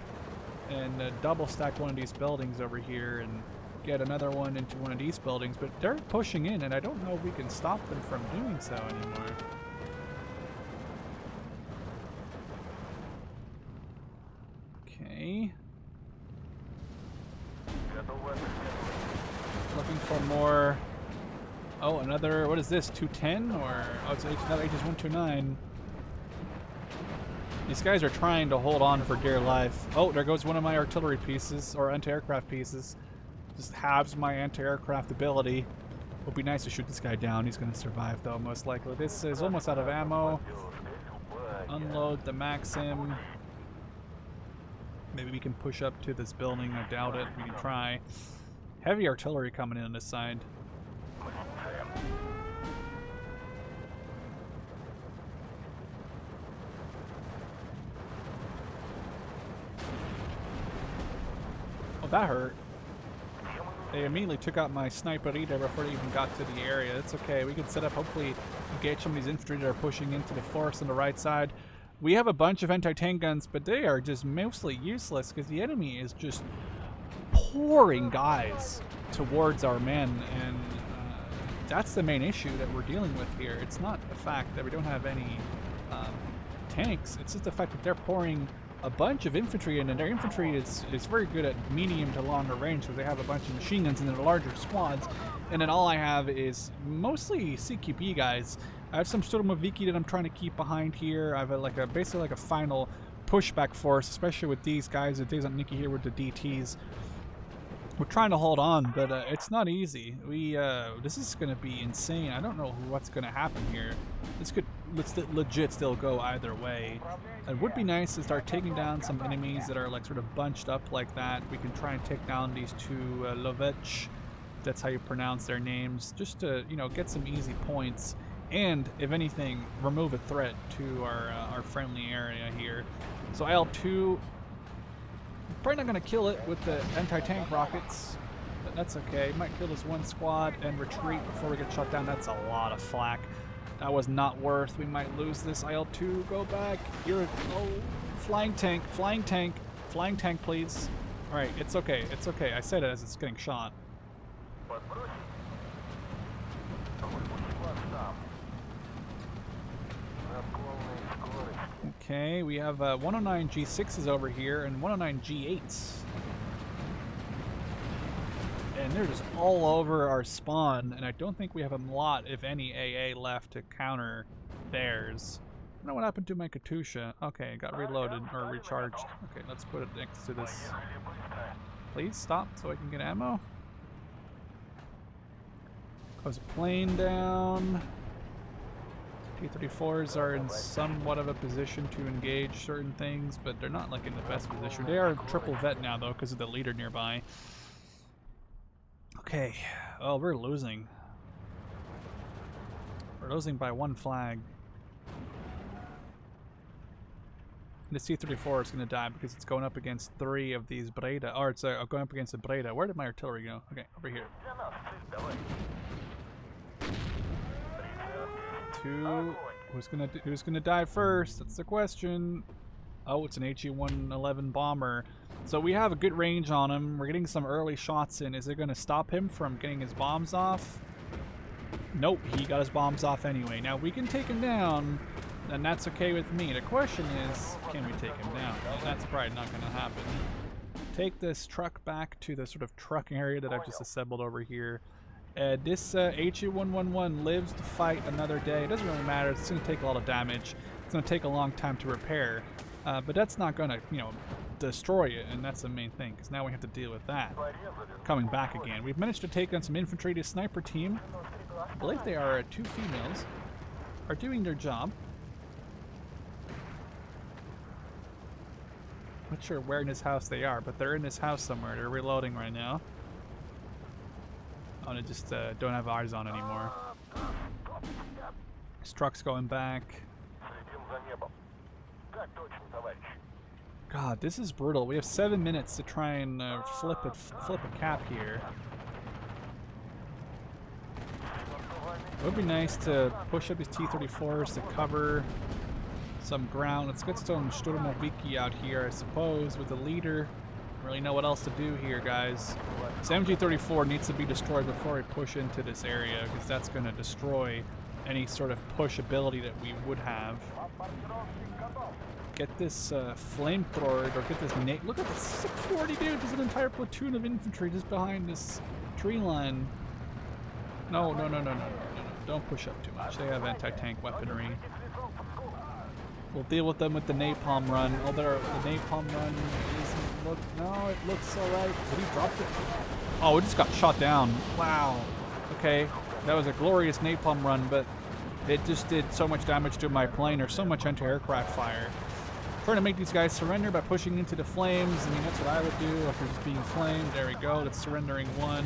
and double stack one of these buildings over here and get another one into one of these buildings. But they're pushing in, and I don't know if we can stop them from doing so anymore. Okay. Looking for more. Oh, another. What is this? 210 or oh, it's another HS-129. These guys are trying to hold on for dear life. Oh, there goes one of my artillery pieces or anti-aircraft pieces. Just halves my anti-aircraft ability. Would be nice to shoot this guy down. He's going to survive though, most likely. This is almost out of ammo. Unload the Maxim. Maybe we can push up to this building. I doubt it. We can try. Heavy artillery coming in on this side. Oh, that hurt. They immediately took out my sniper leader before they even got to the area. It's okay. We can set up, hopefully, engage some of these infantry that are pushing into the forest on the right side. We have a bunch of anti-tank guns, but they are just mostly useless because the enemy is just pouring guys towards our men, and that's the main issue that we're dealing with here. It's not the fact that we don't have any tanks. It's just the fact that they're pouring a bunch of infantry in, and their infantry is very good at medium to longer range because they have a bunch of machine guns in their larger squads, and then all I have is mostly CQB guys. I have some Sturmoviki that I'm trying to keep behind here. I have basically like a final pushback force, especially with these guys, the days on Nikki here with the DTs. We're trying to hold on, but it's not easy. This is going to be insane. I don't know what's going to happen here. This could legit still go either way. It would be nice to start taking down some enemies that are like sort of bunched up like that. We can try and take down these two Lovech. That's how you pronounce their names. Just to, you know, get some easy points. And, if anything, remove a threat to our friendly area here. So IL-2, probably not going to kill it with the anti-tank rockets, but that's okay. Might kill this one squad and retreat before we get shot down. That's a lot of flak. That was not worth. We might lose this. IL-2, go back. You're flying tank, flying tank, flying tank, please. All right, it's okay. It's okay. I said it as it's getting shot. Okay, we have 109 G6s over here and 109 G8s. And they're just all over our spawn, and I don't think we have a lot, if any, AA left to counter theirs. I don't know what happened to my Katusha. Okay, it got reloaded, or recharged. Okay, let's put it next to this. Please stop so I can get ammo. Goes a plane down. T-34s are in somewhat of a position to engage certain things, but they're not like in the best position. They are triple vet now though because of the leader nearby. Okay, oh, we're losing. We're losing by one flag. And the T-34 is going to die because it's going up against 3 of these Breda. Or it's going up against a Breda. Where did my artillery go? Okay, over here. 2. Who's gonna die first? That's the question. Oh, it's an HE-111 bomber. So we have a good range on him. We're getting some early shots in. Is it gonna stop him from getting his bombs off? Nope, he got his bombs off anyway. Now we can take him down, and that's okay with me. The question is, can we take him down? And that's probably not gonna happen. Take this truck back to the sort of truck area that I've just assembled over here. This HE-111 lives to fight another day. It doesn't really matter. It's going to take a lot of damage. It's going to take a long time to repair. But that's not going to, you know, destroy it, and that's the main thing, because now we have to deal with that. Coming back again. We've managed to take on some infantry. The sniper team, I believe they are 2 females, are doing their job. Not sure where in this house they are, but they're in this house somewhere. They're reloading right now. Oh, they just don't have eyes on anymore. This truck's going back. God, this is brutal. We have 7 minutes to try and flip a cap here. It would be nice to push up these T-34s to cover some ground. Let's get some Sturmoviki out here, I suppose, with the leader. Don't really know what else to do here, guys. This MG-34 needs to be destroyed before we push into this area, because that's going to destroy any sort of push ability that we would have. Get this flamethrower, or get this nade. Look at this 640, dude. There's an entire platoon of infantry just behind this tree line. No. Don't push up too much. They have anti-tank weaponry. We'll deal with them with the napalm run. Although the napalm run isn't look. No, it looks alright. Did he drop it? Oh, we just got shot down. Wow. Okay, that was a glorious napalm run, but it just did so much damage to my plane. There's so much anti-aircraft fire. Trying to make these guys surrender by pushing into the flames. I mean, that's what I would do if they're just being flamed. There we go. That's surrendering one.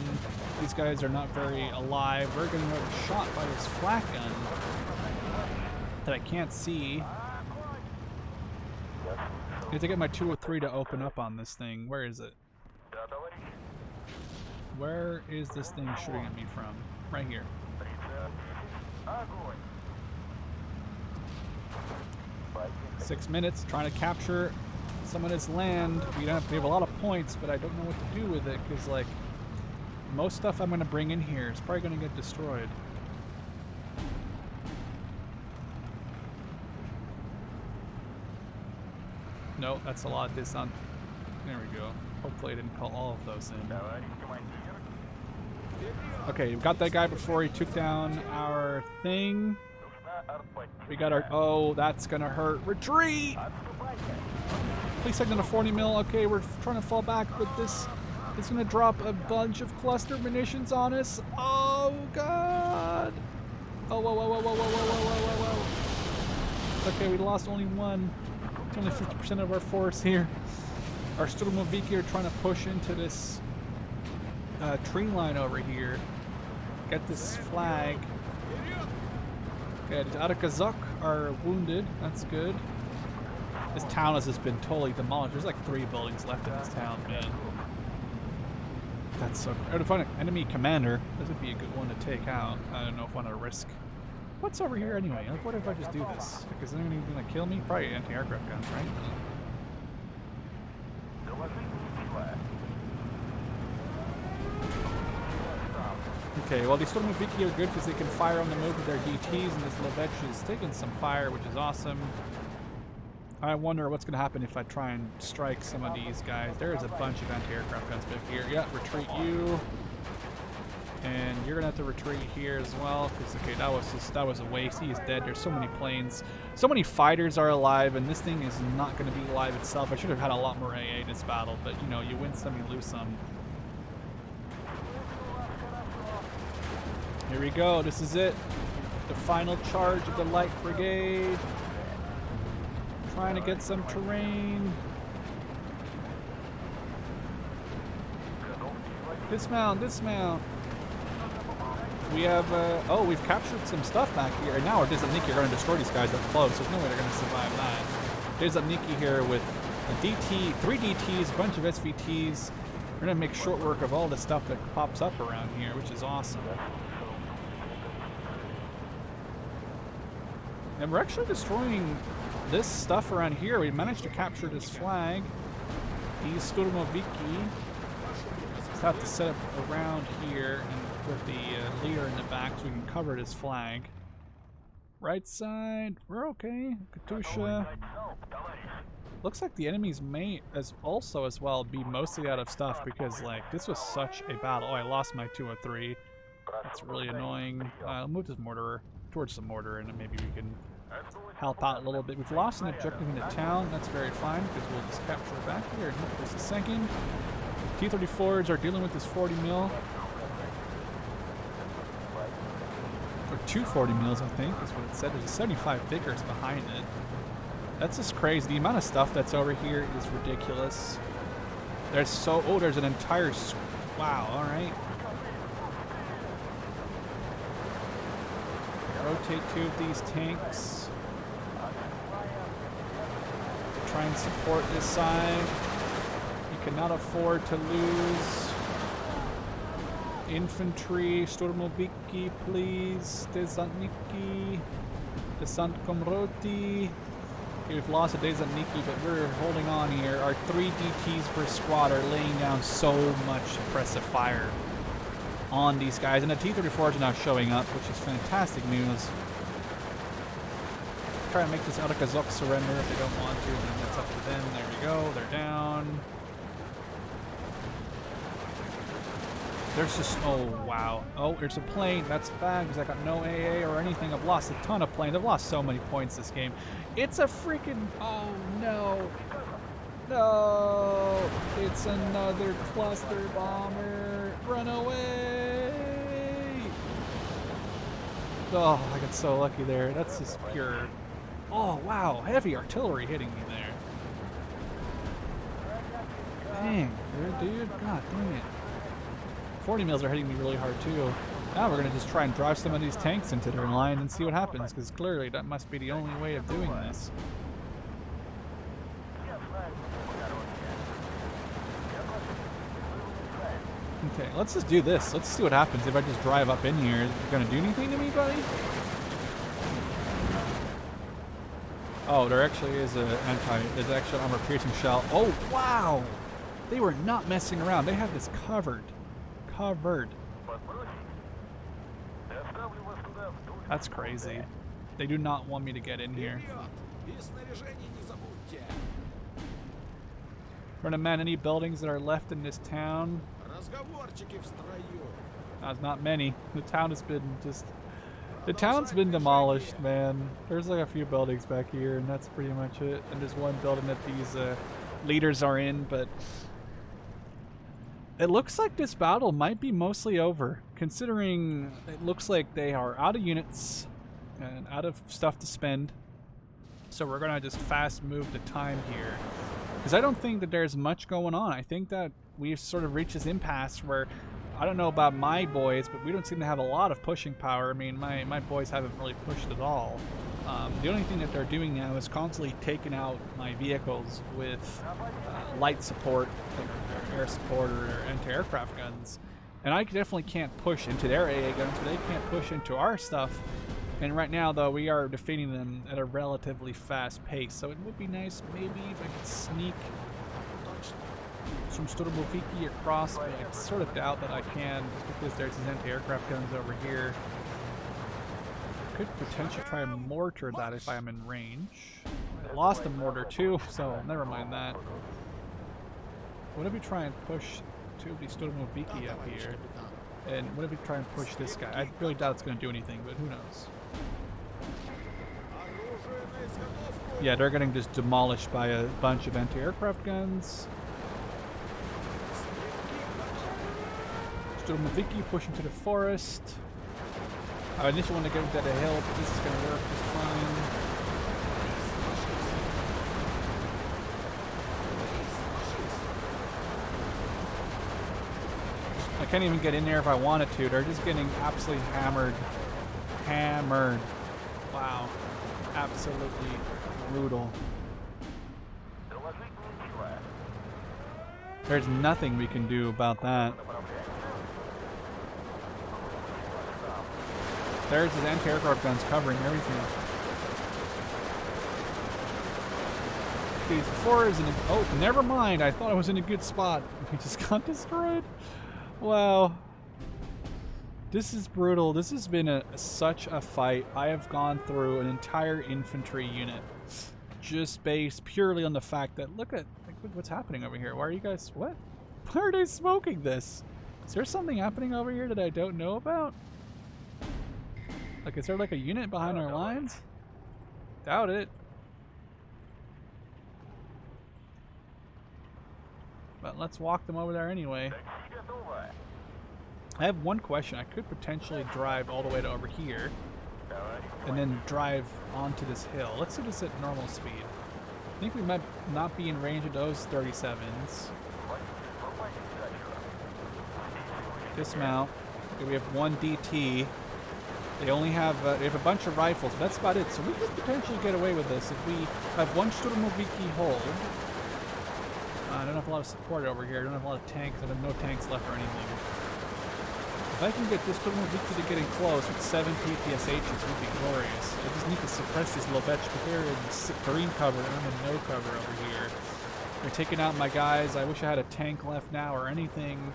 These guys are not very alive. We're getting shot by this flak gun that I can't see. I need to get my 203 to open up on this thing. Where is it? Where is this thing shooting at me from? Right here. 6 minutes trying to capture some of this land. We have a lot of points, but I don't know what to do with it because, like, most stuff I'm going to bring in here is probably going to get destroyed. No, that's a lot. This on. There we go. Hopefully I didn't call all of those in. Okay, we've got that guy before he took down our thing. We got our... Oh, that's gonna hurt. Retreat! Please take down a 40 mil. Okay, we're trying to fall back, but this is gonna drop a bunch of cluster munitions on us. Oh, God! Oh, whoa. Okay, we lost only one. It's only 50% of our force here. Our Sturmoviki are trying to push into this tree line over here. Get this flag. Okay, the Arakazak are wounded. That's good. This town has just been totally demolished. There's like 3 buildings left in this town, man. That's so great. I would find an enemy commander. This would be a good one to take out. I don't know if I want to risk. What's over here anyway? Like, what if I just do this? Like, is anyone even gonna kill me? Probably anti-aircraft guns, right? Okay, well, these Sturmoviki are good because they can fire on the move with their DTs, and this Lovech is taking some fire, which is awesome. I wonder what's going to happen if I try and strike some of these guys. There is a bunch of anti-aircraft guns back here. Yeah, retreat you. And you're going to have to retreat here as well, because, okay, that was a waste. He is dead. There's so many planes. So many fighters are alive, and this thing is not going to be alive itself. I should have had a lot more AA in this battle, but, you know, you win some, you lose some. Here we go, this is it. The final charge of the Light Brigade. Trying to get some terrain. Dismount, dismount. We have, oh, we've captured some stuff back here. And now our Dizatniki are going to destroy these guys up close. There's no way they're going to survive that. Dizatniki here with a DT, 3 DTs, a bunch of SVTs. We're going to make short work of all the stuff that pops up around here, which is awesome. And we're actually destroying this stuff around here. We managed to capture this flag. These Sturmoviki just have to set up around here and with the leader in the back so we can cover this flag. Right side, we're okay. Katusha. Looks like the enemies may as well be mostly out of stuff because, like, this was such a battle. Oh, I lost my 203. That's really annoying. I'll move this mortar towards the mortar and then maybe we can help out a little bit. We've lost an objective in the town. That's very fine because we'll just capture it back here in just a second. T-34s are dealing with this 40 mil. Or 240 mils, I think, is what it said. There's a 75 Vickers behind it. That's just crazy. The amount of stuff that's over here is ridiculous. There's there's an entire... Wow, alright. Rotate 2 of these tanks. Try and support this side. You cannot afford to lose. Infantry, Sturmoviki, please. Dezantniki. Desantkomroti. Okay, we've lost a Dezantniki, but we're holding on here. Our 3 DTs per squad are laying down so much suppressive fire on these guys. And the T-34s are now showing up, which is fantastic news. Try and make this Alakazok surrender. If they don't want to, then that's up to them. There we go. They're down. There's just, oh wow. Oh, there's a plane. That's bad because I got no AA or anything. I've lost a ton of planes. I've lost so many points this game. It's a freaking, oh no. No. It's another cluster bomber. Run away. Oh, I got so lucky there. That's just pure. Oh wow, heavy artillery hitting me there. Dang, dude. God dang it. 40 mils are hitting me really hard too. Now we're going to just try and drive some of these tanks into their line and see what happens, because clearly that must be the only way of doing this. Okay, let's just do this. Let's see what happens if I just drive up in here. Is it going to do anything to me, buddy? Oh, there actually is there's actually an armor-piercing shell. Oh, wow! They were not messing around. They had this covered. That's crazy. They do not want me to get in here. We're gonna man any buildings that are left in this town. There's not many. The town's been demolished, man. There's like a few buildings back here, and that's pretty much it. And there's one building that these leaders are in, but it looks like this battle might be mostly over, considering it looks like they are out of units and out of stuff to spend. So we're gonna just fast move the time here, because I don't think that there's much going on. I think that we've sort of reached this impasse where, I don't know about my boys, but we don't seem to have a lot of pushing power. I mean, my boys haven't really pushed at all. The only thing that they're doing now is constantly taking out my vehicles with light support, or air support, or anti-aircraft guns. And I definitely can't push into their AA guns, but they can't push into our stuff. And right now, though, we are defeating them at a relatively fast pace. So it would be nice, maybe, if I could sneak some Sturmoviki across, but I sort of doubt that I can, just because there's these anti-aircraft guns over here. Could potentially try and mortar that if I am in range. I lost a mortar too, so never mind that. What if we try and push two of these Sturmoviki up here? And what if we try and push this guy? I really doubt it's going to do anything, but who knows? Yeah, they're getting just demolished by a bunch of anti-aircraft guns. Sturmoviki pushing to the forest. I initially want to get into the hill, but this is going to work just fine. I can't even get in there if I wanted to. They're just getting absolutely hammered. Hammered. Wow. Absolutely brutal. There's nothing we can do about that. There's his anti-aircraft guns covering everything. These four is in a, oh, never mind. I thought I was in a good spot. We just got destroyed. Wow. This is brutal. This has been such a fight. I have gone through an entire infantry unit just based purely on the fact that, look at what's happening over here. Why are you guys, what? Why are they smoking this? Is there something happening over here that I don't know about? Like, is there like a unit behind our lines? Doubt it. But let's walk them over there anyway. I have one question. I could potentially drive all the way to over here and then drive onto this hill. Let's do this at normal speed. I think we might not be in range of those 37s. Dismount. Okay, we have one DT. They only have they have a bunch of rifles, but that's about it. So we could potentially get away with this if we have one Sturmoviki hold. I don't have a lot of support over here. I don't have a lot of tanks. I have no tanks left or anything. If I can get this Sturmoviki to getting close with 7 PPSHs, it would be glorious. I just need to suppress these Lovech, but they're in green cover and I'm in no cover over here. They're taking out my guys. I wish I had a tank left now or anything.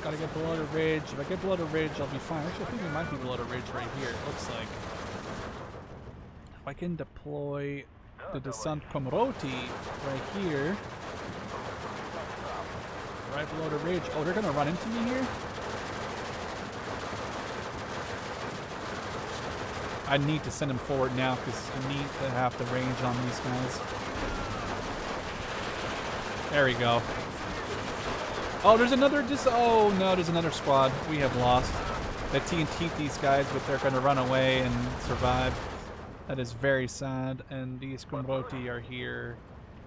Gotta get below the ridge. If I get below the ridge, I'll be fine. Actually, I think we might be below the ridge right here, it looks like. If I can deploy the descent Komroti right here. Right below the ridge. Oh, they're gonna run into me here? I need to send them forward now because I need to have the range on these guys. There we go. Oh, there's another oh no, there's another squad. We have lost. They TNT'd these guys, but they're gonna run away and survive. That is very sad. And these Komroti are here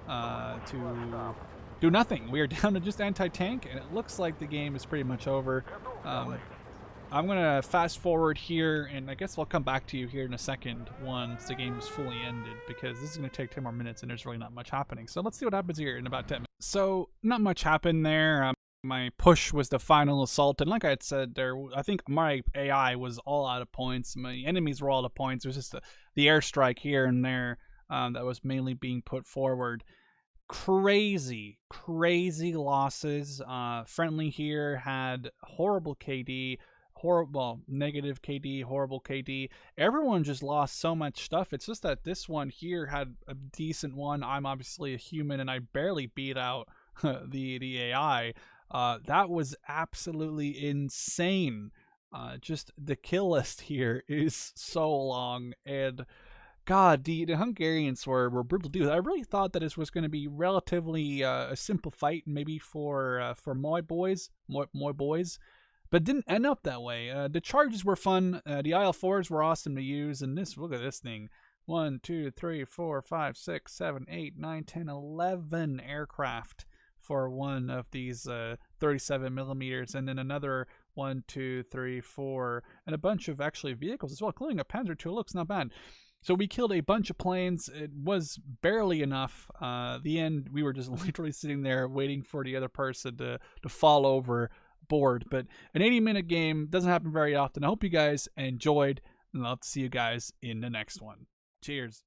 to do nothing. We are down to just anti-tank, and it looks like the game is pretty much over. I'm gonna fast forward here, and I guess I'll come back to you here in a second once the game is fully ended, because this is gonna take 10 more minutes and there's really not much happening. So let's see what happens here in about 10 minutes. So not much happened there. My push was the final assault, and like I had said, I think my AI was all out of points. My enemies were all out of points. There's just the airstrike here and there that was mainly being put forward. Crazy losses. Friendly here had horrible KD. Negative KD, horrible KD. Everyone just lost so much stuff. It's just that this one here had a decent one. I'm obviously a human, and I barely beat out the AI. That was absolutely insane. Just the kill list here is so long, and God, the Hungarians were brutal dudes. I really thought that this was going to be relatively a simple fight, maybe for my boys. But didn't end up that way. The charges were fun. The IL-4s were awesome to use. And look at this thing. 1, 2, 3, 4, 5, 6, 7, 8, 9, 10, 11 aircraft for one of these 37 millimeters. And then another 1, 2, 3, 4, and a bunch of actually vehicles as well, including a Panzer II. It looks not bad. So we killed a bunch of planes. It was barely enough. The end, we were just literally sitting there waiting for the other person to fall over board. But an 80-minute game doesn't happen very often. I hope you guys enjoyed, and I'll see you guys in the next one. Cheers.